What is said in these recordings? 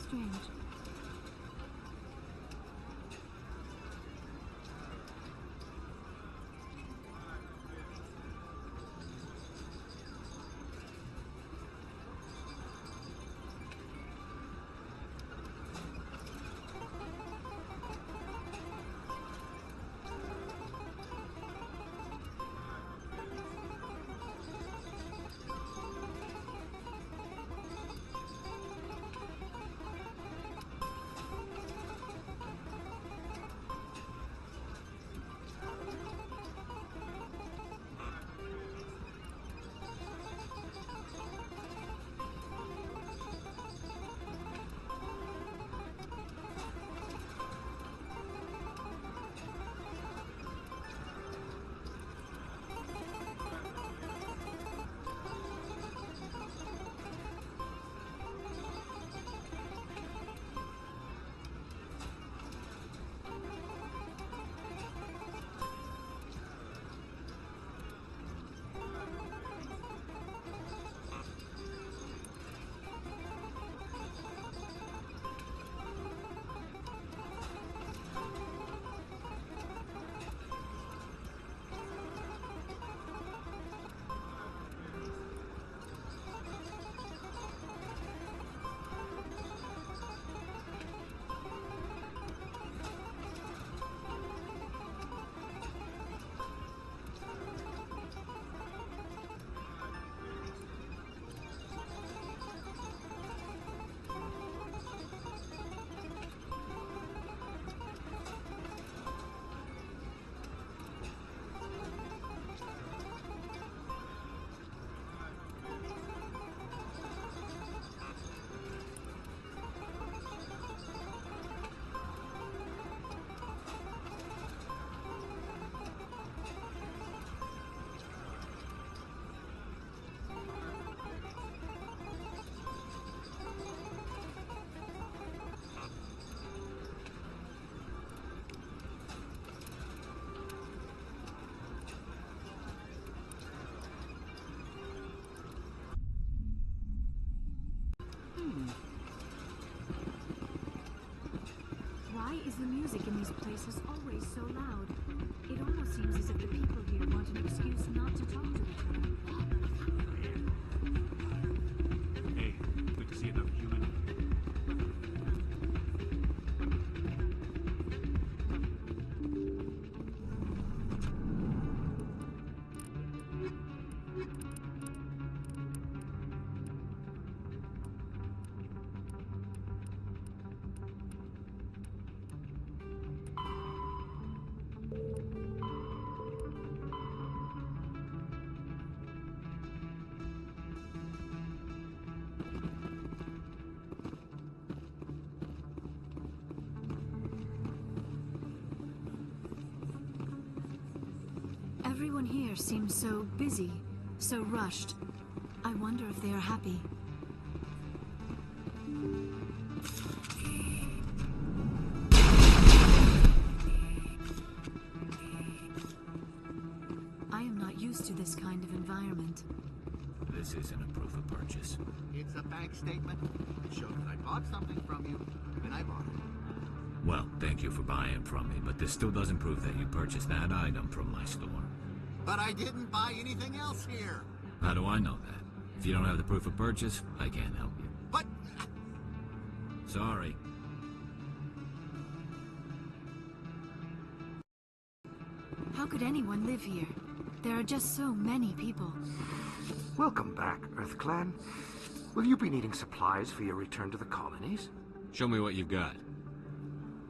strange. Why is the music in these places always so loud? It almost seems as if the people here want an excuse not to talk to each other. Hey, good to see another human. Everyone here seems so busy, so rushed. I wonder if they are happy. I am not used to this kind of environment. This isn't a proof of purchase. It's a bank statement. It shows that I bought something from you, and I bought it. Well, thank you for buying from me, but this still doesn't prove that you purchased that item from my store. But I didn't buy anything else here. How do I know that? If you don't have the proof of purchase, I can't help you. But... Sorry. How could anyone live here? There are just so many people. Welcome back, EarthClan. Will you be needing supplies for your return to the colonies? Show me what you've got.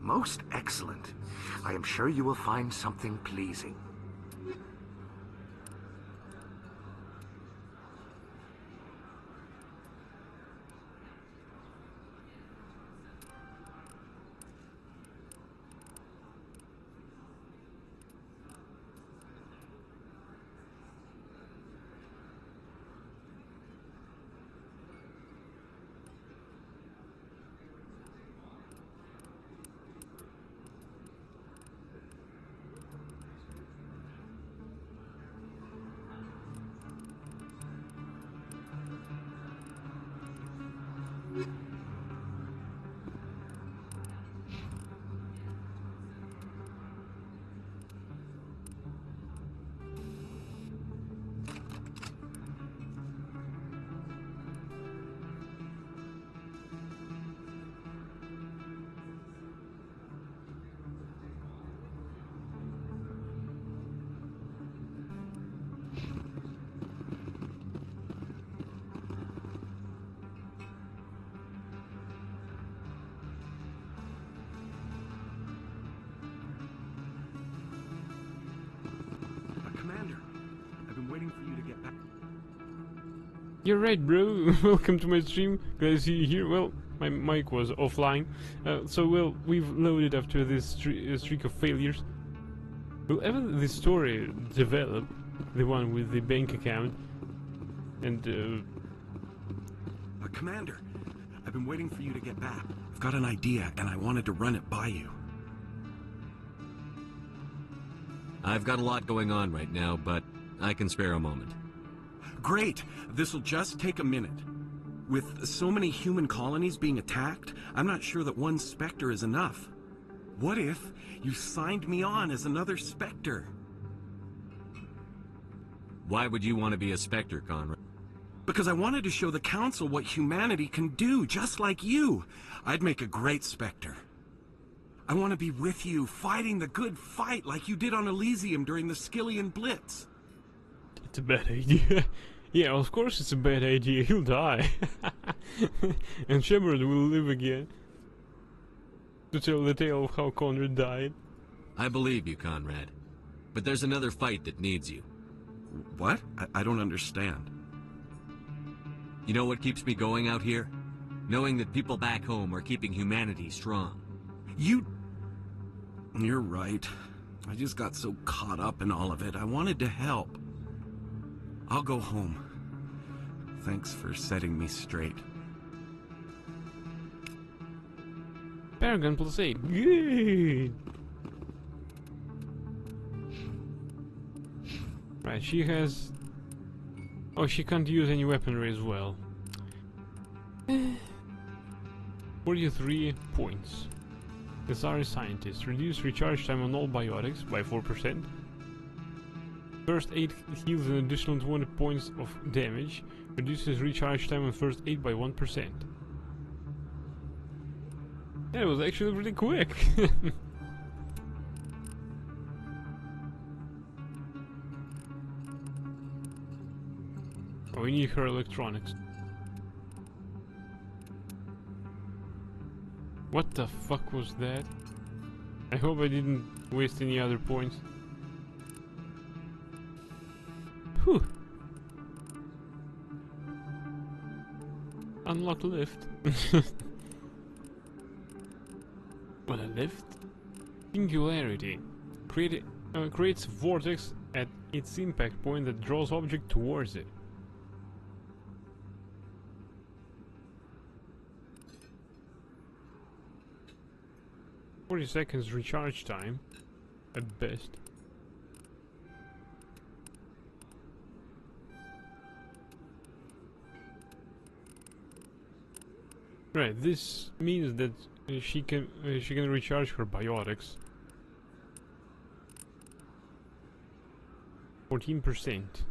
Most excellent. I am sure you will find something pleasing. You're right, bro. Welcome to my stream. Glad to see you here. Well, my mic was offline, so well, we've loaded after this streak of failures. Will ever this story develop? The one with the bank account and Commander, I've been waiting for you to get back. I've got an idea, and I wanted to run it by you. I've got a lot going on right now, but I can spare a moment. Great! This'll just take a minute. With so many human colonies being attacked, I'm not sure that one Spectre is enough. What if you signed me on as another Spectre? Why would you want to be a Spectre, Conrad? Because I wanted to show the Council what humanity can do, just like you. I'd make a great Spectre. I want to be with you, fighting the good fight like you did on Elysium during the Skillian Blitz. it's a bad idea. Yeah, of course it's a bad idea. He'll die, and Shepard will live again to tell the tale of how Conrad died. I believe you, Conrad. But there's another fight that needs you. What? I don't understand. You know what keeps me going out here? Knowing that people back home are keeping humanity strong. You're right. I just got so caught up in all of it. I wanted to help. I'll go home. Thanks for setting me straight. Paragon +8. Good. Right, she has... Oh, she can't use any weaponry as well. 43 points. Desire Scientist. Reduce recharge time on all biotics by 4%. First aid heals an additional 20 points of damage. Reduces recharge time on first aid by 1%. That was actually pretty quick. Oh, we need her electronics. What the fuck was that? I hope I didn't waste any other points. Whew. Unlock lift. What, a lift? Singularity. Creates a vortex at its impact point that draws object towards it. "40 seconds recharge time, at best." Right, this means that she can recharge her biotics. 14%.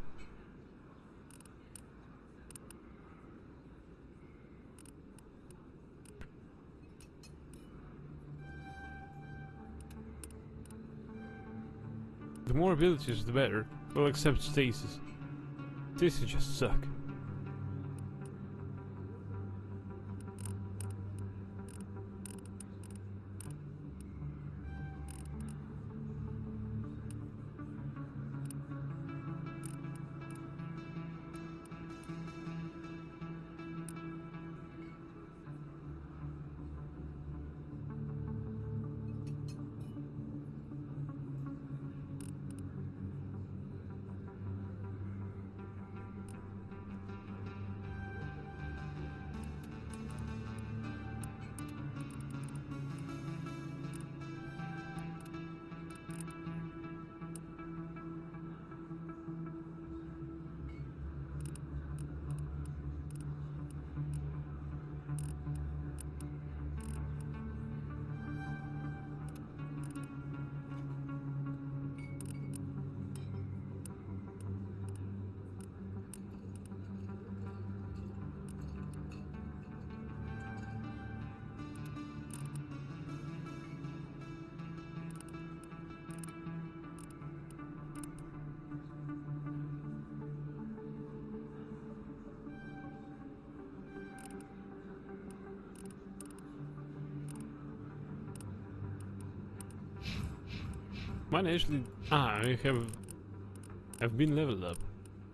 The more abilities, the better. Well, except stasis. Stasis just suck. Mine actually... I've been leveled up.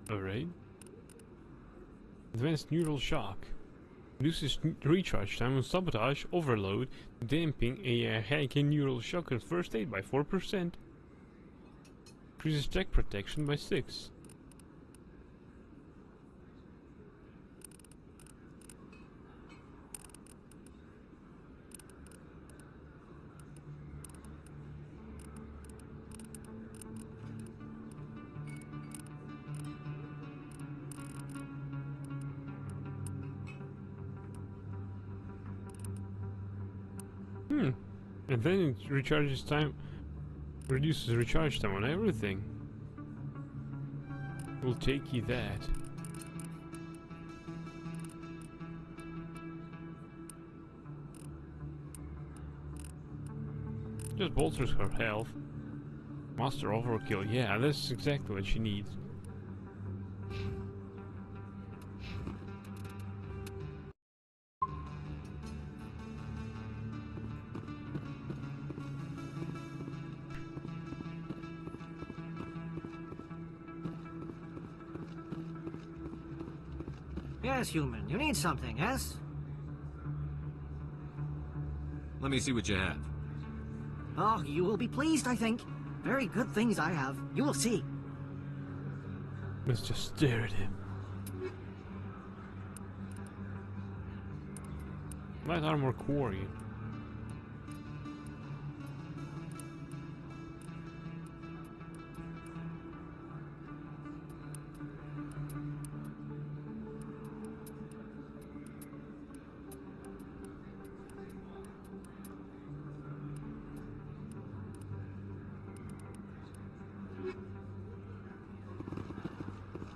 Alright. Advanced neural shock. Reduces recharge time on sabotage, overload, damping a high neural shock and first aid by 4%. Increases tech protection by 6. And then it recharges time, reduces recharge time on everything. We'll take you that. Just bolsters her health. Master overkill, yeah, that's exactly what she needs. Yes, human. You need something, yes? Let me see what you have. Oh, you will be pleased, I think. Very good things I have. You will see. Let's just stare at him. Light armor quarry.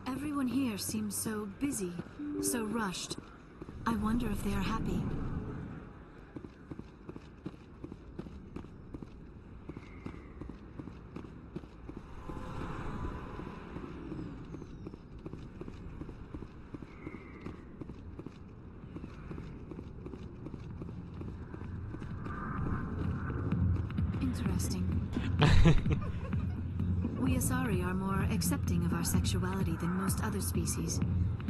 Everyone here seems so busy, so rushed. I wonder if they are happy. Interesting. We Asari are more accepting of our sexuality than most other species.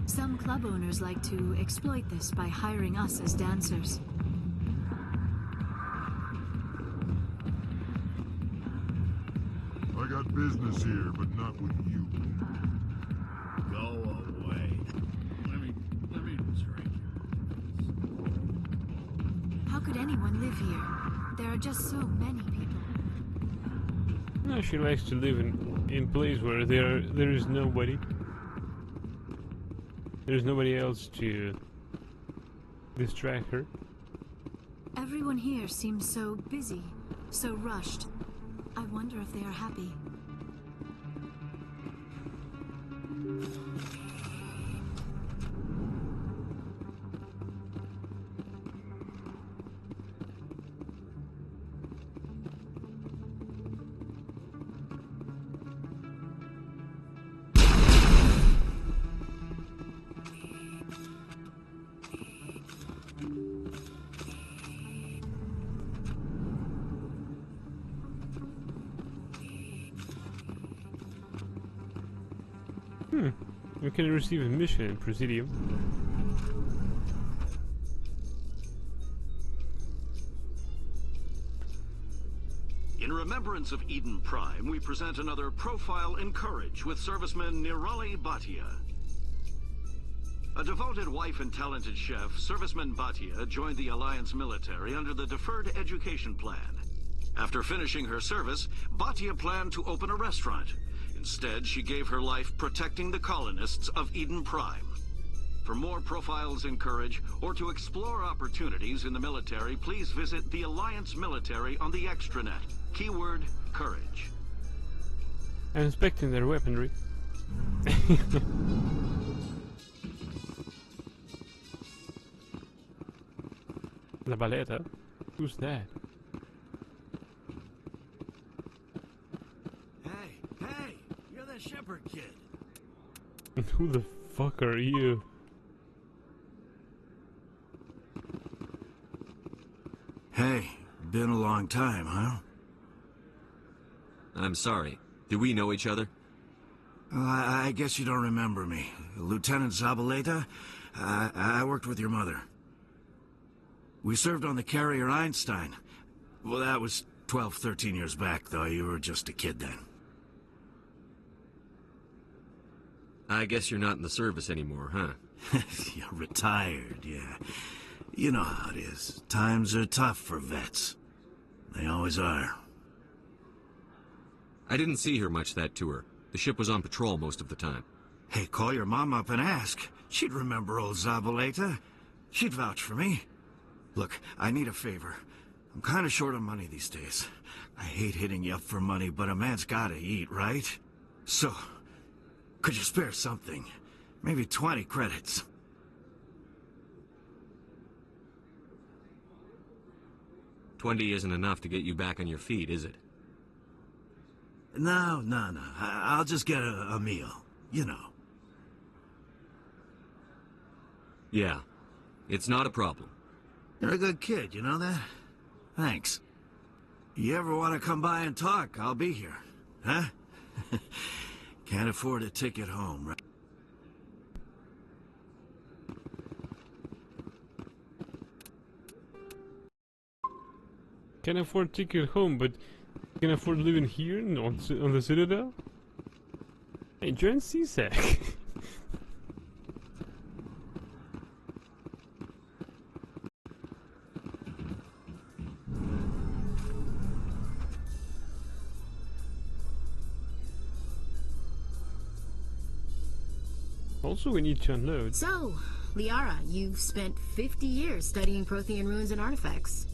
Some club owners like to exploit this by hiring us as dancers. I got business here, but not with you. Go away. Let me drink. How could anyone live here? There are just so many people. No, she likes to live in place where there is nobody. There's nobody else to distract her. Everyone here seems so busy, so rushed. I wonder if they are happy. You can receive a mission in Presidium. In remembrance of Eden Prime, we present another profile in courage with serviceman Nirali Bhatia. A devoted wife and talented chef, serviceman Bhatia joined the Alliance military under the Deferred Education Plan. After finishing her service, Bhatia planned to open a restaurant. Instead, she gave her life protecting the colonists of Eden Prime. For more profiles in courage, or to explore opportunities in the military, please visit the Alliance military on the extranet. Keyword, courage. I'm inspecting their weaponry. La Baleta? Who's that? Hey, you're that shepherd kid. And who the fuck are you? Hey, been a long time, huh? I'm sorry. Do we know each other? Well, I guess you don't remember me. Lieutenant Zabaleta? I worked with your mother. We served on the carrier Einstein. Well, that was 12, 13 years back, though. You were just a kid then. I guess you're not in the service anymore, huh? You're retired, yeah. You know how it is. Times are tough for vets. They always are. I didn't see her much that tour. The ship was on patrol most of the time. Hey, call your mom up and ask. She'd remember old Zabaleta. She'd vouch for me. Look, I need a favor. I'm kind of short on money these days. I hate hitting you up for money, but a man's gotta eat, right? So, could you spare something? Maybe 20 credits. $20 isn't enough to get you back on your feet, is it? No. I'll just get a meal. You know. Yeah. It's not a problem. You're a good kid, you know that? Thanks. You ever want to come by and talk, I'll be here. Huh? Can't afford a ticket home, right? Can't afford ticket home, but can afford living here on the Citadel? Hey, join CSAC. Also, we need to unload. So, Liara, you've spent 50 years studying Prothean ruins and artifacts.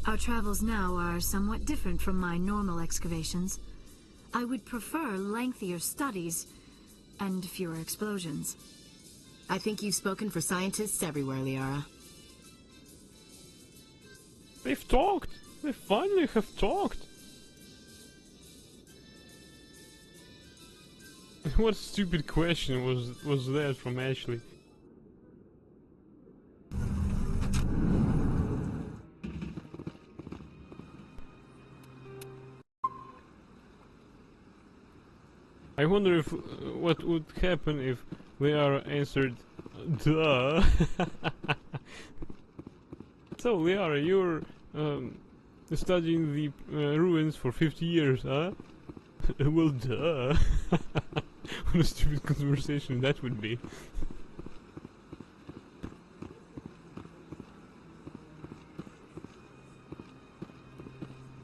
Our travels now are somewhat different from my normal excavations. I would prefer lengthier studies and fewer explosions. I think you've spoken for scientists everywhere, Liara. They've talked! They finally have talked! What stupid question was that from Ashley? I wonder if what would happen if Liara answered, duh. So Liara, you're studying the ruins for 50 years, huh? Well, duh. What a stupid conversation that would be.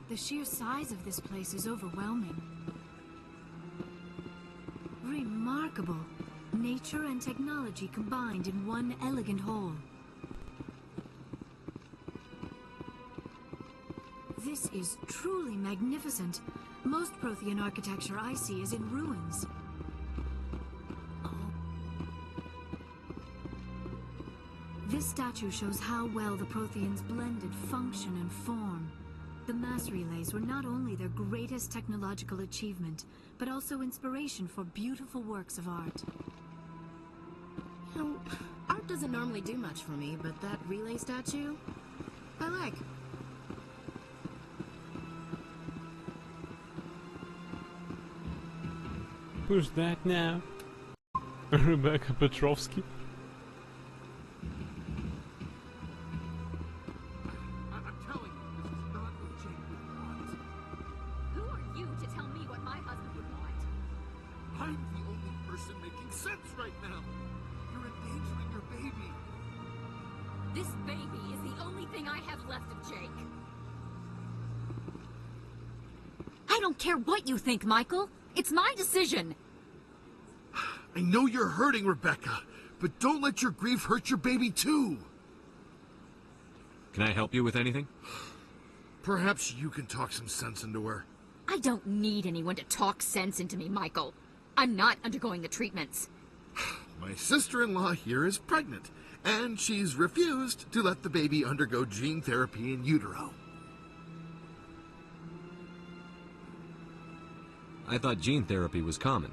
The sheer size of this place is overwhelming. Remarkable. Nature and technology combined in one elegant whole. This is truly magnificent. Most Prothean architecture I see is in ruins. This statue shows how well the Protheans blended function and form. The mass relays were not only their greatest technological achievement, but also inspiration for beautiful works of art. You know, art doesn't normally do much for me, but that relay statue, I like. Who's that now? Rebecca Petrovsky? What you think, Michael? It's my decision. I know you're hurting, Rebecca, but don't let your grief hurt your baby too. Can I help you with anything? Perhaps you can talk some sense into her. I don't need anyone to talk sense into me, Michael. I'm not undergoing the treatments. My sister-in-law here is pregnant, and she's refused to let the baby undergo gene therapy in utero. I thought gene therapy was common.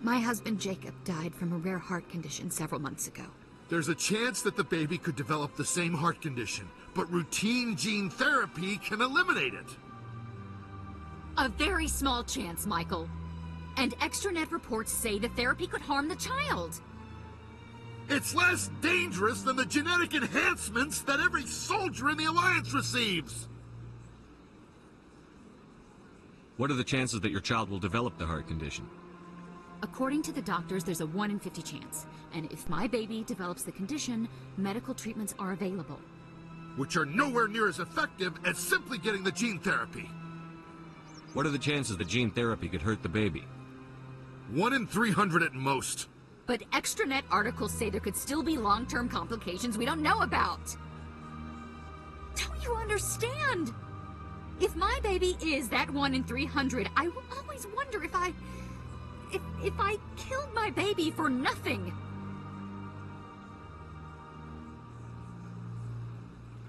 My husband Jacob died from a rare heart condition several months ago. There's a chance that the baby could develop the same heart condition, but routine gene therapy can eliminate it. A very small chance, Michael. And extranet reports say the therapy could harm the child. It's less dangerous than the genetic enhancements that every soldier in the Alliance receives. What are the chances that your child will develop the heart condition? According to the doctors, there's a 1 in 50 chance. And if my baby develops the condition, medical treatments are available. Which are nowhere near as effective as simply getting the gene therapy. What are the chances that gene therapy could hurt the baby? 1 in 300 at most. But extranet articles say there could still be long-term complications we don't know about. Don't you understand? If my baby is that 1 in 300, I will always wonder if I killed my baby for nothing.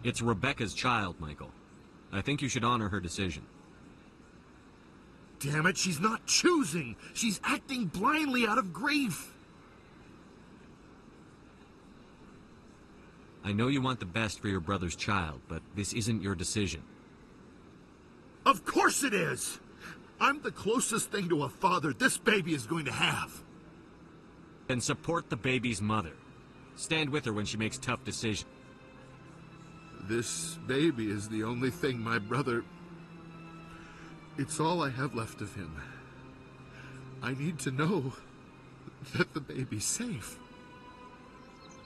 It's Rebecca's child, Michael. I think you should honor her decision. Damn it, she's not choosing. She's acting blindly out of grief. I know you want the best for your brother's child, but this isn't your decision. Of course it is! I'm the closest thing to a father this baby is going to have. Then support the baby's mother. Stand with her when she makes tough decisions. This baby is the only thing my brother... It's all I have left of him. I need to know that the baby's safe.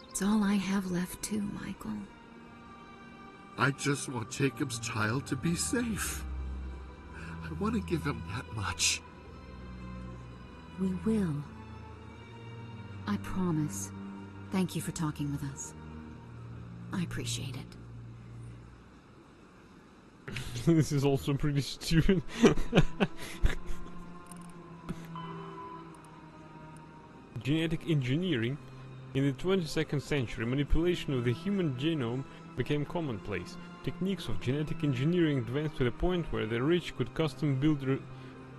It's all I have left too, Michael. I just want Jacob's child to be safe. I want to give him that much. We will. I promise. Thank you for talking with us. I appreciate it. This is also pretty stupid. Genetic engineering. In the 22nd century, manipulation of the human genome became commonplace. Techniques of genetic engineering advanced to the point where the rich could custom build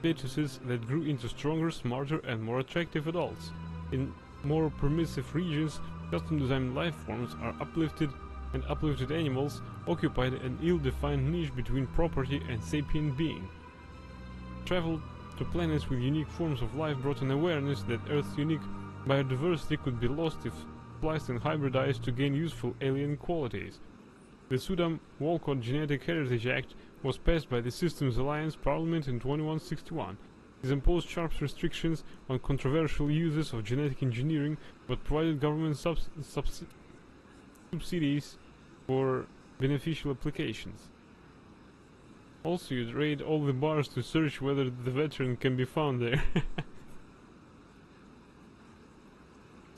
fetuses that grew into stronger, smarter, and more attractive adults. In more permissive regions, custom-designed life forms are uplifted, and uplifted animals occupied an ill-defined niche between property and sapient being. Travel to planets with unique forms of life brought an awareness that Earth's unique biodiversity could be lost if spliced and hybridized to gain useful alien qualities. The Sudam-Walcott Genetic Heritage Act was passed by the Systems Alliance Parliament in 2161. It imposed sharp restrictions on controversial uses of genetic engineering, but provided government subsidies for beneficial applications. Also, you'd raid all the bars to search whether the veteran can be found there.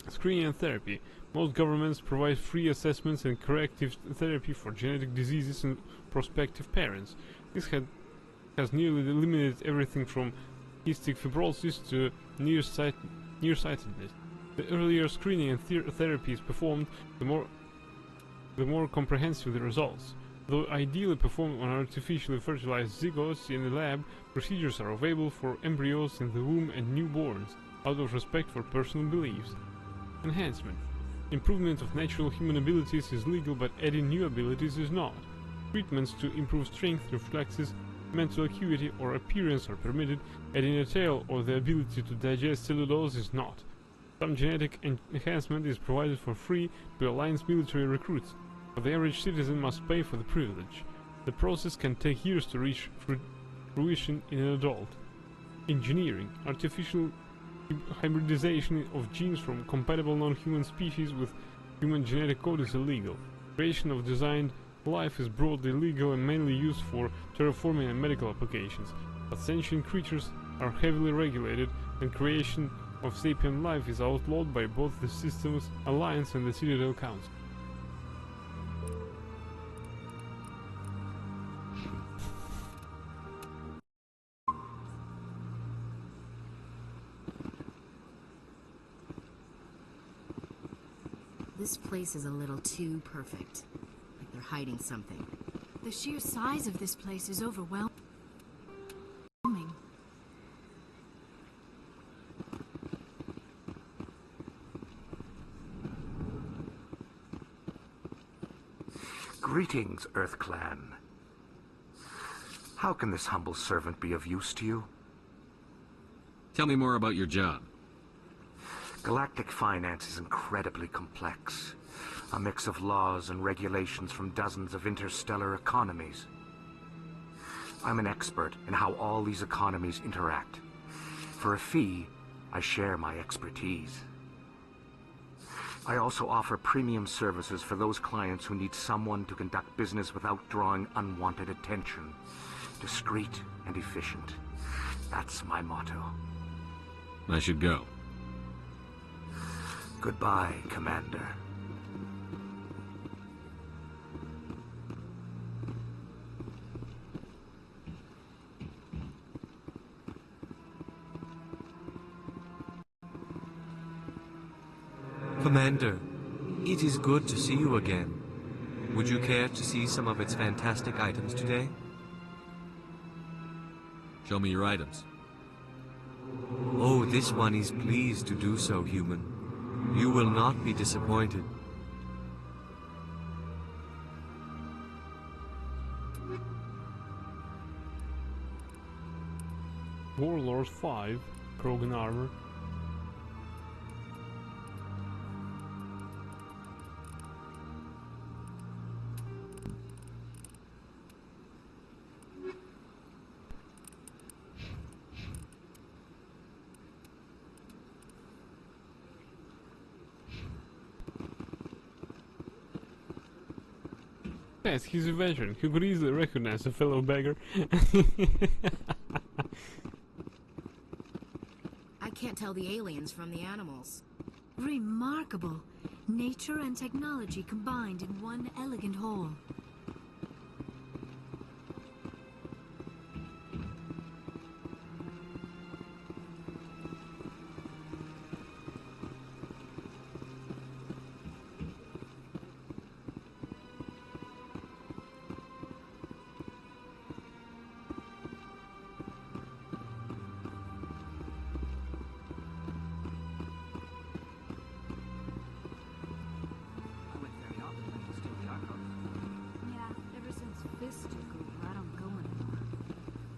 Screening and therapy. Most governments provide free assessments and corrective therapy for genetic diseases and prospective parents. This has nearly eliminated everything from cystic fibrosis to nearsightedness. The earlier screening and therapy is performed, the more comprehensive the results. Though ideally performed on artificially fertilized zygotes in the lab, procedures are available for embryos in the womb and newborns, out of respect for personal beliefs. Enhancement. Improvement of natural human abilities is legal, but adding new abilities is not. Treatments to improve strength, reflexes, mental acuity, or appearance are permitted, adding a tail or the ability to digest cellulose is not. Some genetic enhancement is provided for free to Alliance military recruits, but the average citizen must pay for the privilege. The process can take years to reach fruition in an adult. Engineering. Artificial hybridization of genes from compatible non-human species with human genetic code is illegal. Creation of designed life is broadly legal and mainly used for terraforming and medical applications, but sentient creatures are heavily regulated, and creation of sapient life is outlawed by both the Systems Alliance and the Citadel Council. This place is a little too perfect. Like they're hiding something. The sheer size of this place is overwhelming. Greetings, Earth Clan. How can this humble servant be of use to you? Tell me more about your job. Galactic finance is incredibly complex. A mix of laws and regulations from dozens of interstellar economies. I'm an expert in how all these economies interact. For a fee, I share my expertise. I also offer premium services for those clients who need someone to conduct business without drawing unwanted attention. Discreet and efficient. That's my motto. I should go. Goodbye, Commander. Commander, it is good to see you again. Would you care to see some of its fantastic items today? Show me your items. Oh, this one is pleased to do so, human. You will not be disappointed. Warlord 5, Krogan armor. Yes, he's a veteran. He could easily recognize a fellow beggar. I can't tell the aliens from the animals. Remarkable. Nature and technology combined in one elegant whole.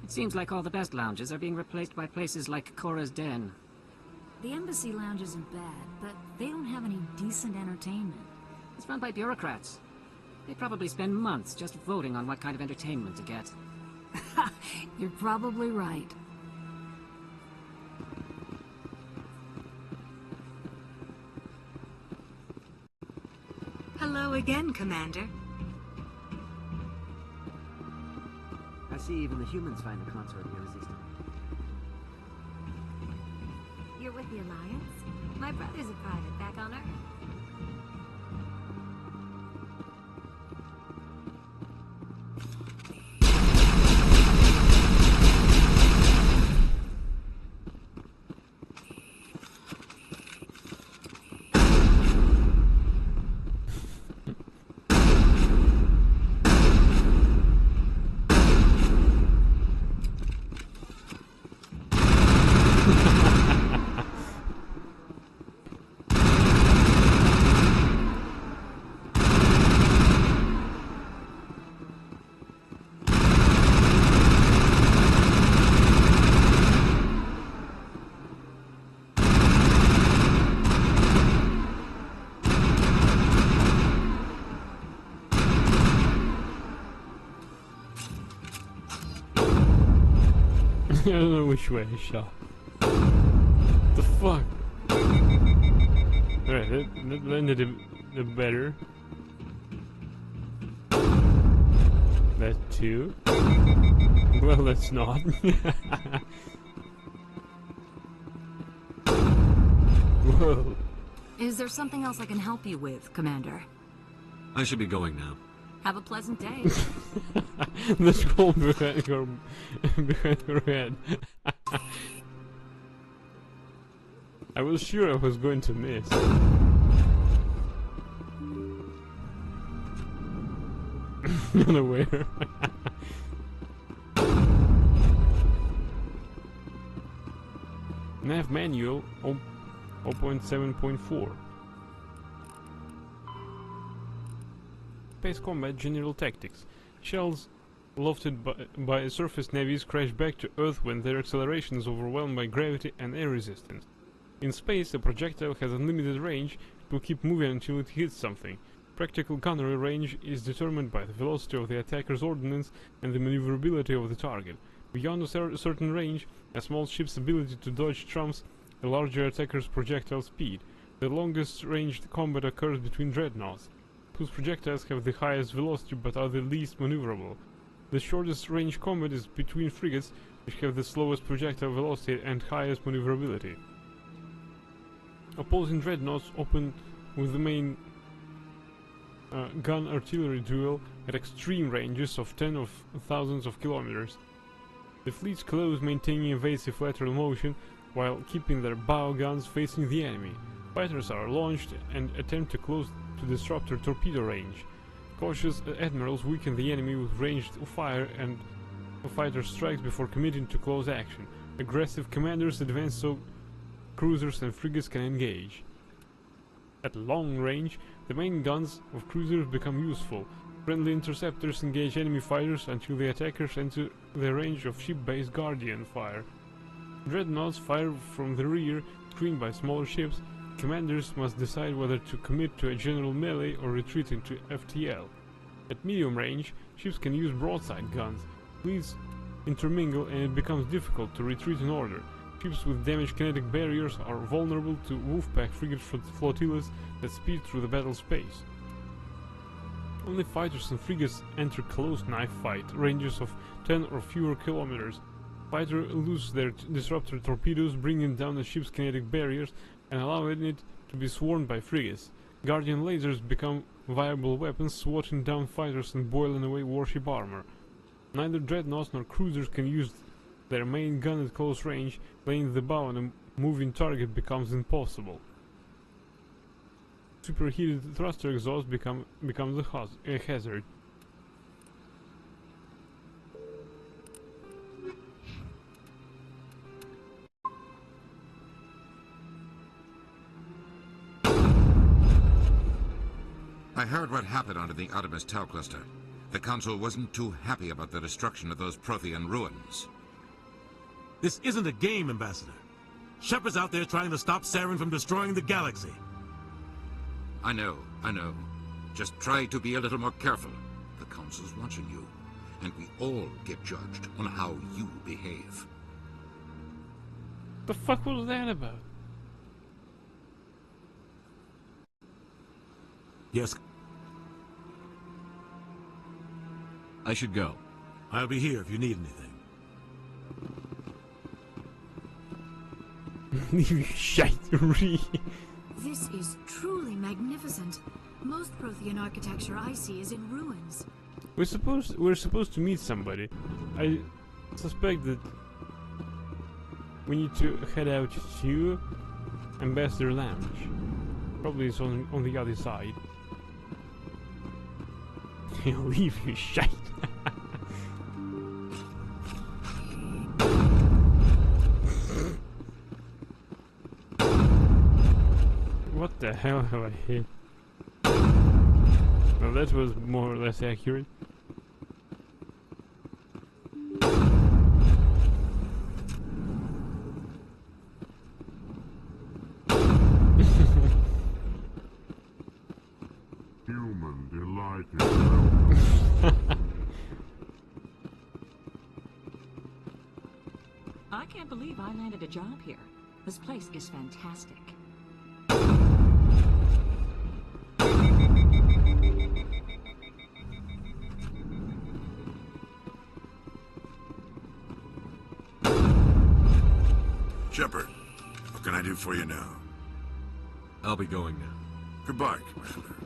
It seems like all the best lounges are being replaced by places like Cora's Den. The Embassy Lounge isn't bad, but they don't have any decent entertainment. It's run by bureaucrats. They probably spend months just voting on what kind of entertainment to get. You're probably right. Hello again, Commander. I see even the humans find the consort irresistible. You're with the Alliance? My brother's a private back on Earth. I don't know which way I shot. The fuck? Alright, that landed a better. That too. Well, that's not. Whoa. Is there something else I can help you with, Commander? I should be going now. Have a pleasant day. The scroll behind her head. I was sure I was going to miss. Unaware. Nav manual 0.7.4. Space combat general tactics. Shells lofted by surface navies crash back to Earth when their acceleration is overwhelmed by gravity and air resistance. In space, a projectile has unlimited range. It will keep moving until it hits something. Practical gunnery range is determined by the velocity of the attacker's ordnance and the maneuverability of the target. Beyond a certain range, a small ship's ability to dodge trumps a larger attacker's projectile speed. The longest ranged combat occurs between dreadnoughts, whose projectiles have the highest velocity but are the least maneuverable. The shortest range combat is between frigates, which have the slowest projectile velocity and highest maneuverability. Opposing dreadnoughts open with the main gun artillery duel at extreme ranges of tens of thousands of kilometers. The fleets close, maintaining evasive lateral motion while keeping their bow guns facing the enemy. Fighters are launched and attempt to close to disrupt torpedo range. Cautious admirals weaken the enemy with ranged fire and fighter strikes before committing to close action. Aggressive commanders advance so cruisers and frigates can engage. At long range, the main guns of cruisers become useful. Friendly interceptors engage enemy fighters until the attackers enter the range of ship-based Guardian fire. Dreadnoughts fire from the rear, screened by smaller ships. Commanders must decide whether to commit to a general melee or retreat into FTL. At medium range, ships can use broadside guns. Fleets intermingle and it becomes difficult to retreat in order. Ships with damaged kinetic barriers are vulnerable to Wolfpack frigate flotillas that speed through the battle space. Only fighters and frigates enter close knife fight, ranges of 10 or fewer kilometers. Fighters lose their disruptor torpedoes, bringing down the ship's kinetic barriers and allowing it to be swarmed by frigates. Guardian lasers become viable weapons, swatting down fighters and boiling away warship armor. Neither dreadnoughts nor cruisers can use their main gun at close range. Laying the bow on a moving target becomes impossible. Superheated thruster exhaust becomes a hazard. I heard what happened under the Artemis Tau cluster. The Council wasn't too happy about the destruction of those Prothean ruins. This isn't a game, Ambassador. Shepard's out there trying to stop Saren from destroying the galaxy. I know. Just try to be a little more careful. The Council's watching you, and we all get judged on how you behave. The fuck was that about? Yes. I should go. I'll be here if you need anything. Shite. This is truly magnificent. Most Prothean architecture I see is in ruins. We're supposed to meet somebody. I suspect that we need to head out to Ambassador Lounge. Probably it's on the other side. He'll leave you shite. What the hell have I hit? Well, that was more or less accurate. Human delighted. I can't believe I landed a job here. This place is fantastic. Shepard, what can I do for you now? I'll be going now. Goodbye, Commander.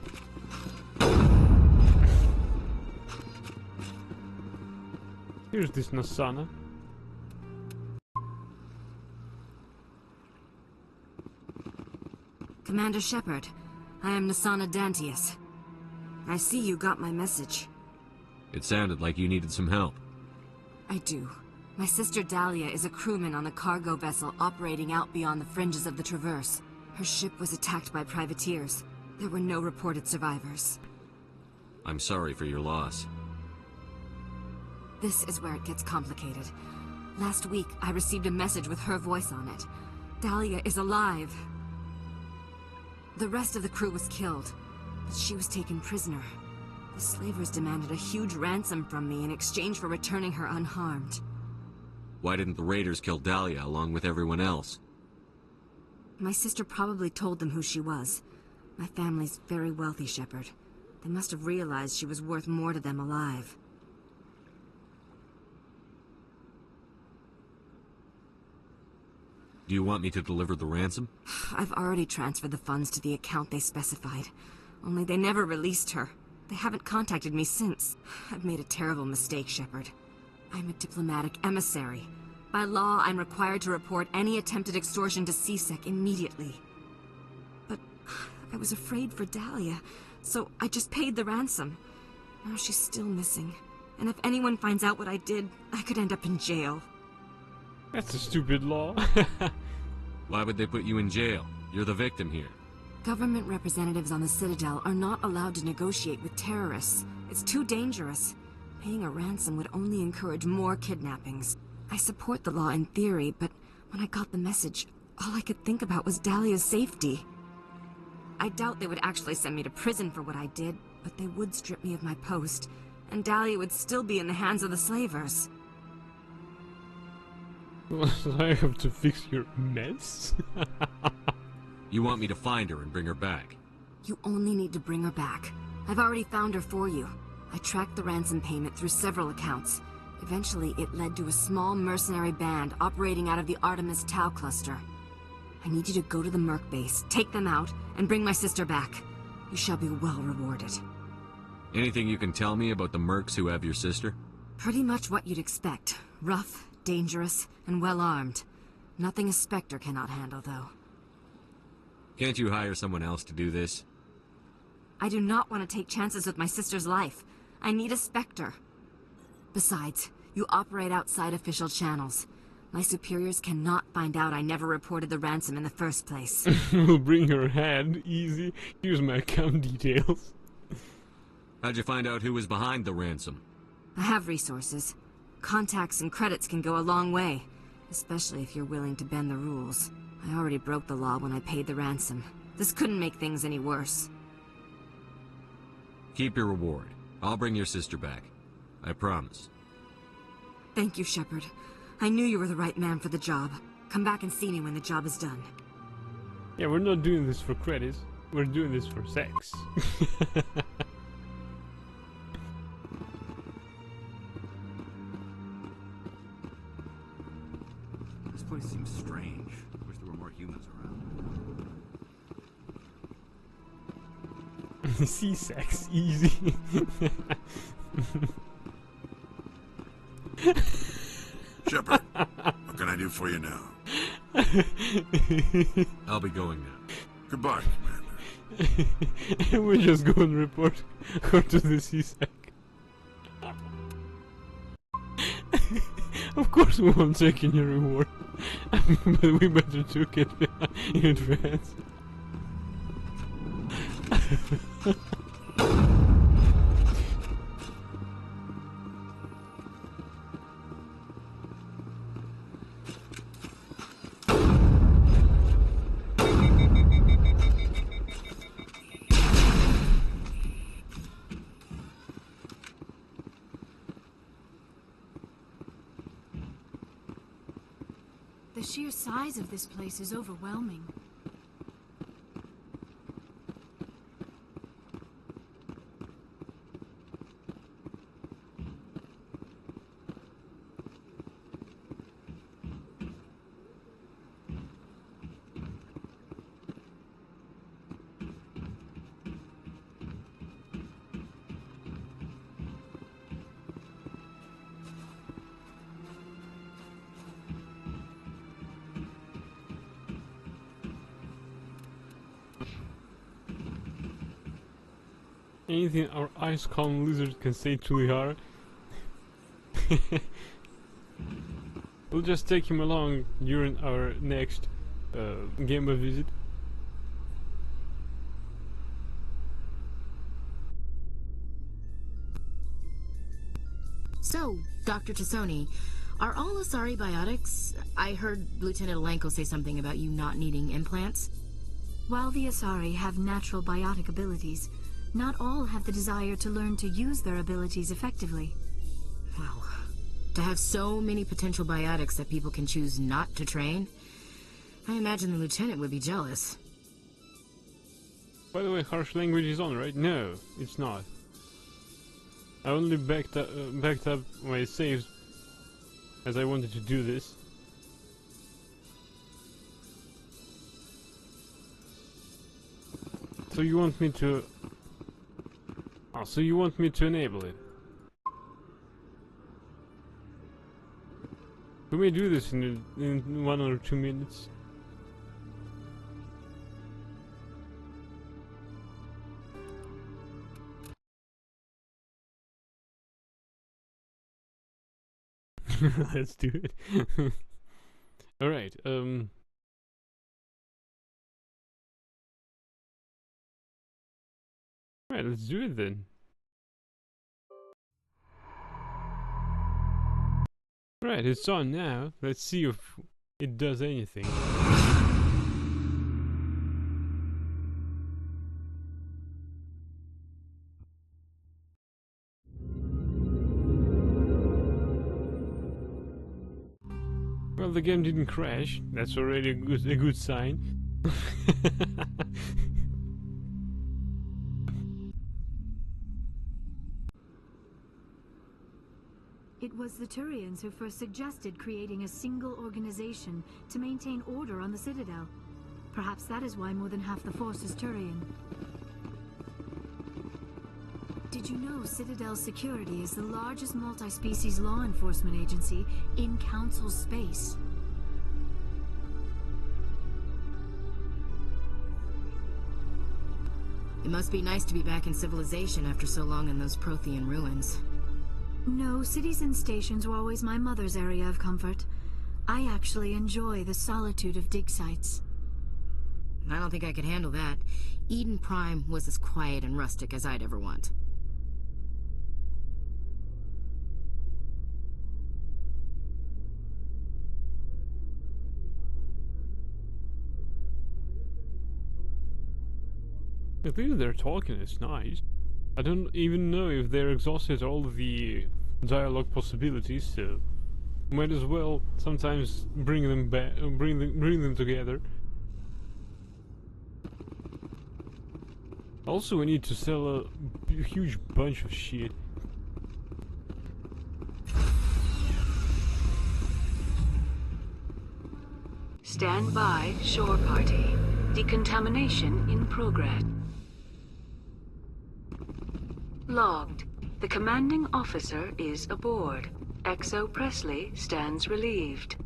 Here's this Nassana. Commander Shepard, I am Nassana Dantius. I see you got my message. It sounded like you needed some help. I do. My sister Dahlia is a crewman on a cargo vessel operating out beyond the fringes of the Traverse. Her ship was attacked by privateers. There were no reported survivors. I'm sorry for your loss. This is where it gets complicated. Last week, I received a message with her voice on it. Dahlia is alive. The rest of the crew was killed, but she was taken prisoner. The slavers demanded a huge ransom from me in exchange for returning her unharmed. Why didn't the raiders kill Dahlia along with everyone else? My sister probably told them who she was. My family's very wealthy, Shepard. They must have realized she was worth more to them alive. Do you want me to deliver the ransom? I've already transferred the funds to the account they specified. Only they never released her. They haven't contacted me since. I've made a terrible mistake, Shepard. I'm a diplomatic emissary. By law, I'm required to report any attempted extortion to C-Sec immediately. But I was afraid for Dahlia, so I just paid the ransom. Now she's still missing. And if anyone finds out what I did, I could end up in jail. That's a stupid law. Why would they put you in jail? You're the victim here. Government representatives on the Citadel are not allowed to negotiate with terrorists. It's too dangerous. Paying a ransom would only encourage more kidnappings. I support the law in theory, but when I got the message, all I could think about was Dahlia's safety. I doubt they would actually send me to prison for what I did, but they would strip me of my post, and Dahlia would still be in the hands of the slavers. I have to fix your mess? You want me to find her and bring her back? You only need to bring her back. I've already found her for you. I tracked the ransom payment through several accounts. Eventually, it led to a small mercenary band operating out of the Artemis Tau cluster. I need you to go to the Merc base, take them out, and bring my sister back. You shall be well rewarded. Anything you can tell me about the mercs who have your sister? Pretty much what you'd expect. Rough, dangerous, and well-armed. Nothing a Spectre cannot handle, though. Can't you hire someone else to do this? I do not want to take chances with my sister's life. I need a Spectre. Besides, you operate outside official channels. My superiors cannot find out I never reported the ransom in the first place. We'll bring her head. Easy. Here's my account details. How'd you find out who was behind the ransom? I have resources. Contacts and credits can go a long way, especially if you're willing to bend the rules. I already broke the law when I paid the ransom. This couldn't make things any worse. Keep your reward. I'll bring your sister back. I promise. Thank you, Shepard. I knew you were the right man for the job. Come back and see me when the job is done. Yeah, we're not doing this for credits. We're doing this for sex. This place seems strange. Wish there were more humans around. See sex easy. Shepard, what can I do for you now? I'll be going now. Goodbye, Commander. We'll just go and report her to the CSEC. Of course we won't take any reward. But we better took it in advance. The sheer size of this place is overwhelming. Anything our ice calm lizard can say to Liara. We'll just take him along during our next Gemba visit. So, Dr. Tassoni, Are all Asari biotics? I heard Lieutenant Alenko say something about you not needing implants. While the Asari have natural biotic abilities, not all have the desire to learn to use their abilities effectively. Wow. To have so many potential biotics that people can choose not to train, I imagine the Lieutenant would be jealous. By the way, harsh language is on, right? No, it's not. I only backed up my saves as I wanted to do this. So you want me to... Oh, so you want me to enable it? We may do this in 1 or 2 minutes. Let's do it. Alright, Alright, let's do it then. Right, it's on now. Let's see if it does anything. Well, the game didn't crash. That's already a good sign. It was the Turians who first suggested creating a single organization to maintain order on the Citadel. Perhaps that is why more than half the force is Turian. Did you know Citadel Security is the largest multi-species law enforcement agency in Council space? It must be nice to be back in civilization after so long in those Prothean ruins. No, cities and stations were always my mother's area of comfort. I actually enjoy the solitude of dig sites. I don't think I could handle that. Eden Prime was as quiet and rustic as I'd ever want. At least they're talking, it's nice. I don't even know if they're exhausted all the dialogue possibilities, so might as well sometimes bring them back, bring them together. Also, we need to sell a huge bunch of shit. Stand by, shore party. Decontamination in progress. Logged. The commanding officer is aboard. Exo Presley stands relieved.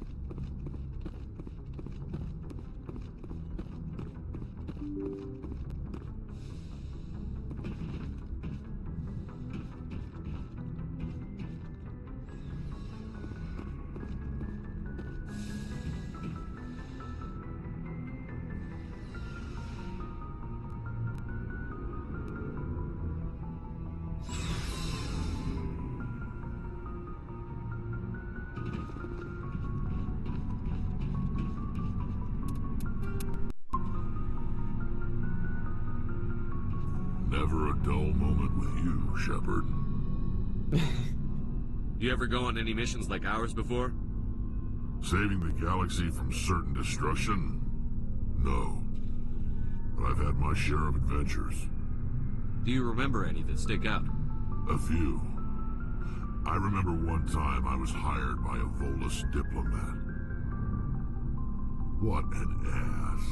Never a dull moment with you, Shepard. You ever go on any missions like ours before? Saving the galaxy from certain destruction? No. But I've had my share of adventures. Do you remember any that stick out? A few. I remember one time I was hired by a Volus diplomat. What an ass.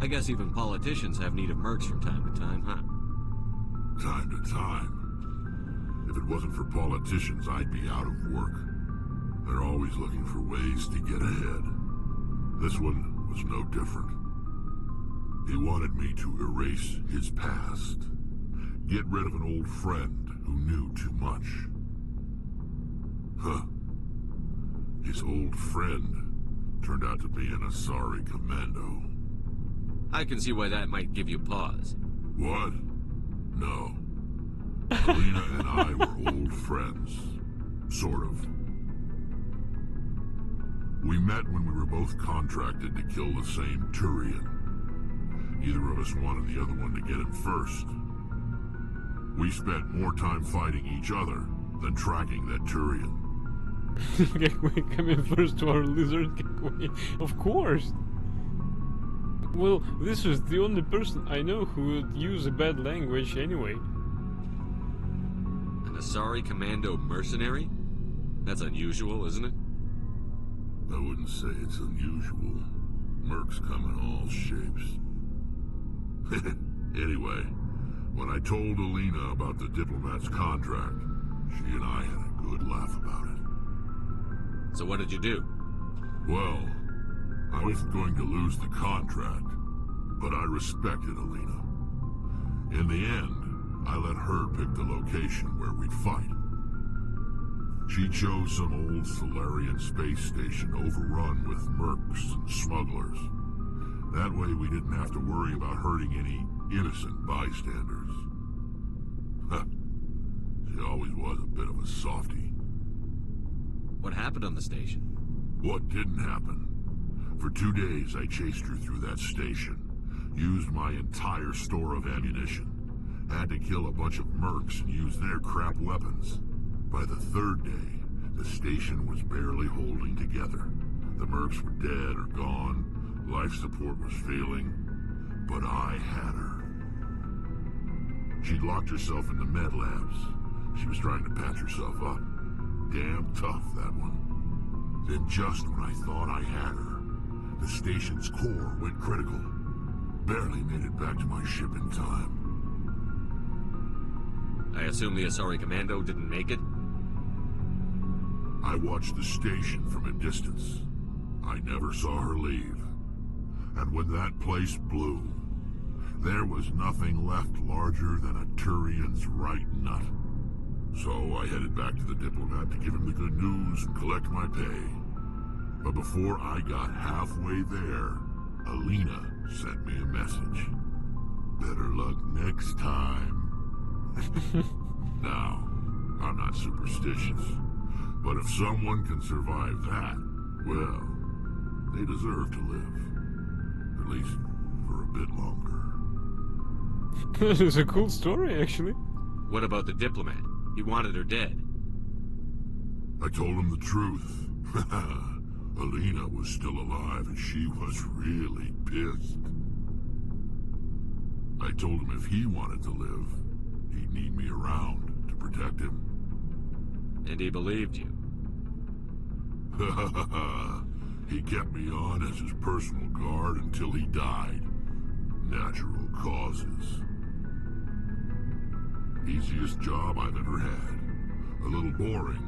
I guess even politicians have need of mercs from time to time, huh? Time to time. If it wasn't for politicians, I'd be out of work. They're always looking for ways to get ahead. This one was no different. He wanted me to erase his past. Get rid of an old friend who knew too much. Huh. His old friend turned out to be an Asari commando. I can see why that might give you pause. What? No. Alina and I were old friends. Sort of. We met when we were both contracted to kill the same Turian. Either of us wanted the other one to get him first. We spent more time fighting each other than tracking that Turian. Gekwe coming first to our lizard, Gekwe. Of course! Well, this was the only person I know who would use a bad language anyway. An Asari Commando mercenary? That's unusual, isn't it? I wouldn't say it's unusual. Mercs come in all shapes. Anyway, when I told Alina about the diplomat's contract, she and I had a good laugh about it. So what did you do? Well, I wasn't going to lose the contract, but I respected Alina. In the end, I let her pick the location where we'd fight. She chose some old Solarian space station overrun with mercs and smugglers. That way we didn't have to worry about hurting any innocent bystanders. Huh. She always was a bit of a softie. What happened on the station? What didn't happen? For 2 days I chased her through that station. Used my entire store of ammunition. Had to kill a bunch of mercs and use their crap weapons. By the 3rd day, the station was barely holding together. The mercs were dead or gone. Life support was failing. But I had her. She'd locked herself in the med labs. She was trying to patch herself up. Damn tough, that one. Then just when I thought I had her, the station's core went critical. Barely made it back to my ship in time. I assume the Asari Commando didn't make it? I watched the station from a distance. I never saw her leave. And when that place blew, there was nothing left larger than a Turian's right nut. So I headed back to the diplomat to give him the good news and collect my pay. But before I got halfway there, Alina sent me a message. Better luck next time. Now, I'm not superstitious, but if someone can survive that, well, they deserve to live. At least for a bit longer. That is a cool story, actually. What about the diplomat? He wanted her dead. I told him the truth. Alina was still alive and she was really pissed. I told him if he wanted to live, he'd need me around to protect him. And he believed you. He kept me on as his personal guard until he died. Natural causes. Easiest job I've ever had. A little boring,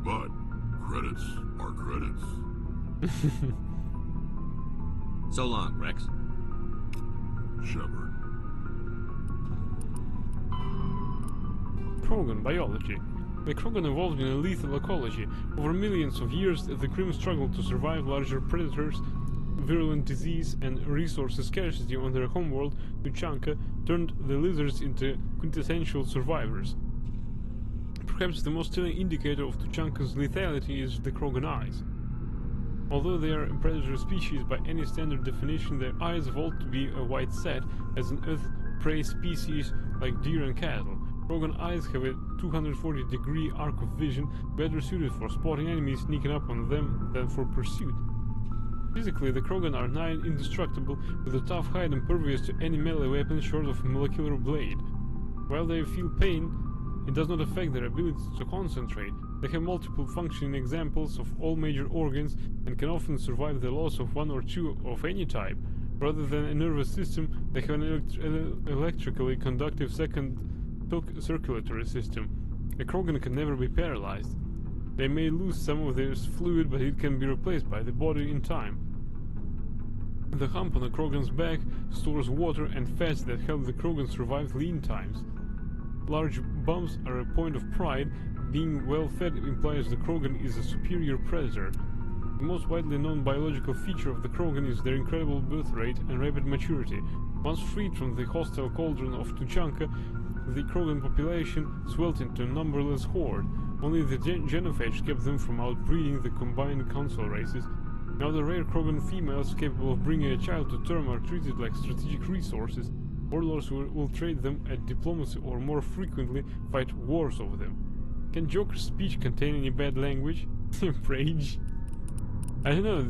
but credits are credits. So long, Rex. Shepard. Krogan biology. The Krogan evolved in a lethal ecology. Over millions of years, the Krim struggled to survive larger predators, virulent disease, and resource scarcity on their homeworld. Tuchanka turned the lizards into quintessential survivors. Perhaps the most telling indicator of Tuchanka's lethality is the Krogan eyes. Although they are a predator species by any standard definition, their eyes evolved to be a wide set as an Earth prey species like deer and cattle. Krogan eyes have a 240-degree arc of vision, better suited for spotting enemies sneaking up on them than for pursuit. Physically, the Krogan are nigh indestructible, with a tough hide impervious to any melee weapon short of a molecular blade. While they feel pain, it does not affect their ability to concentrate. They have multiple functioning examples of all major organs and can often survive the loss of one or two of any type. Rather than a nervous system, they have an electrically conductive second circulatory system. A Krogan can never be paralyzed. They may lose some of their fluid, but it can be replaced by the body in time. The hump on a Krogan's back stores water and fats that help the Krogan survive lean times. Large bumps are a point of pride. Being well fed implies the Krogan is a superior predator. The most widely known biological feature of the Krogan is their incredible birth rate and rapid maturity. Once freed from the hostile cauldron of Tuchanka, the Krogan population swelled into a numberless horde. Only the genophage kept them from outbreeding the combined council races. Now the rare Krogan females capable of bringing a child to term are treated like strategic resources. Warlords will trade them at diplomacy or more frequently fight wars over them. Can Joker's speech contain any bad language? Rage? I don't know,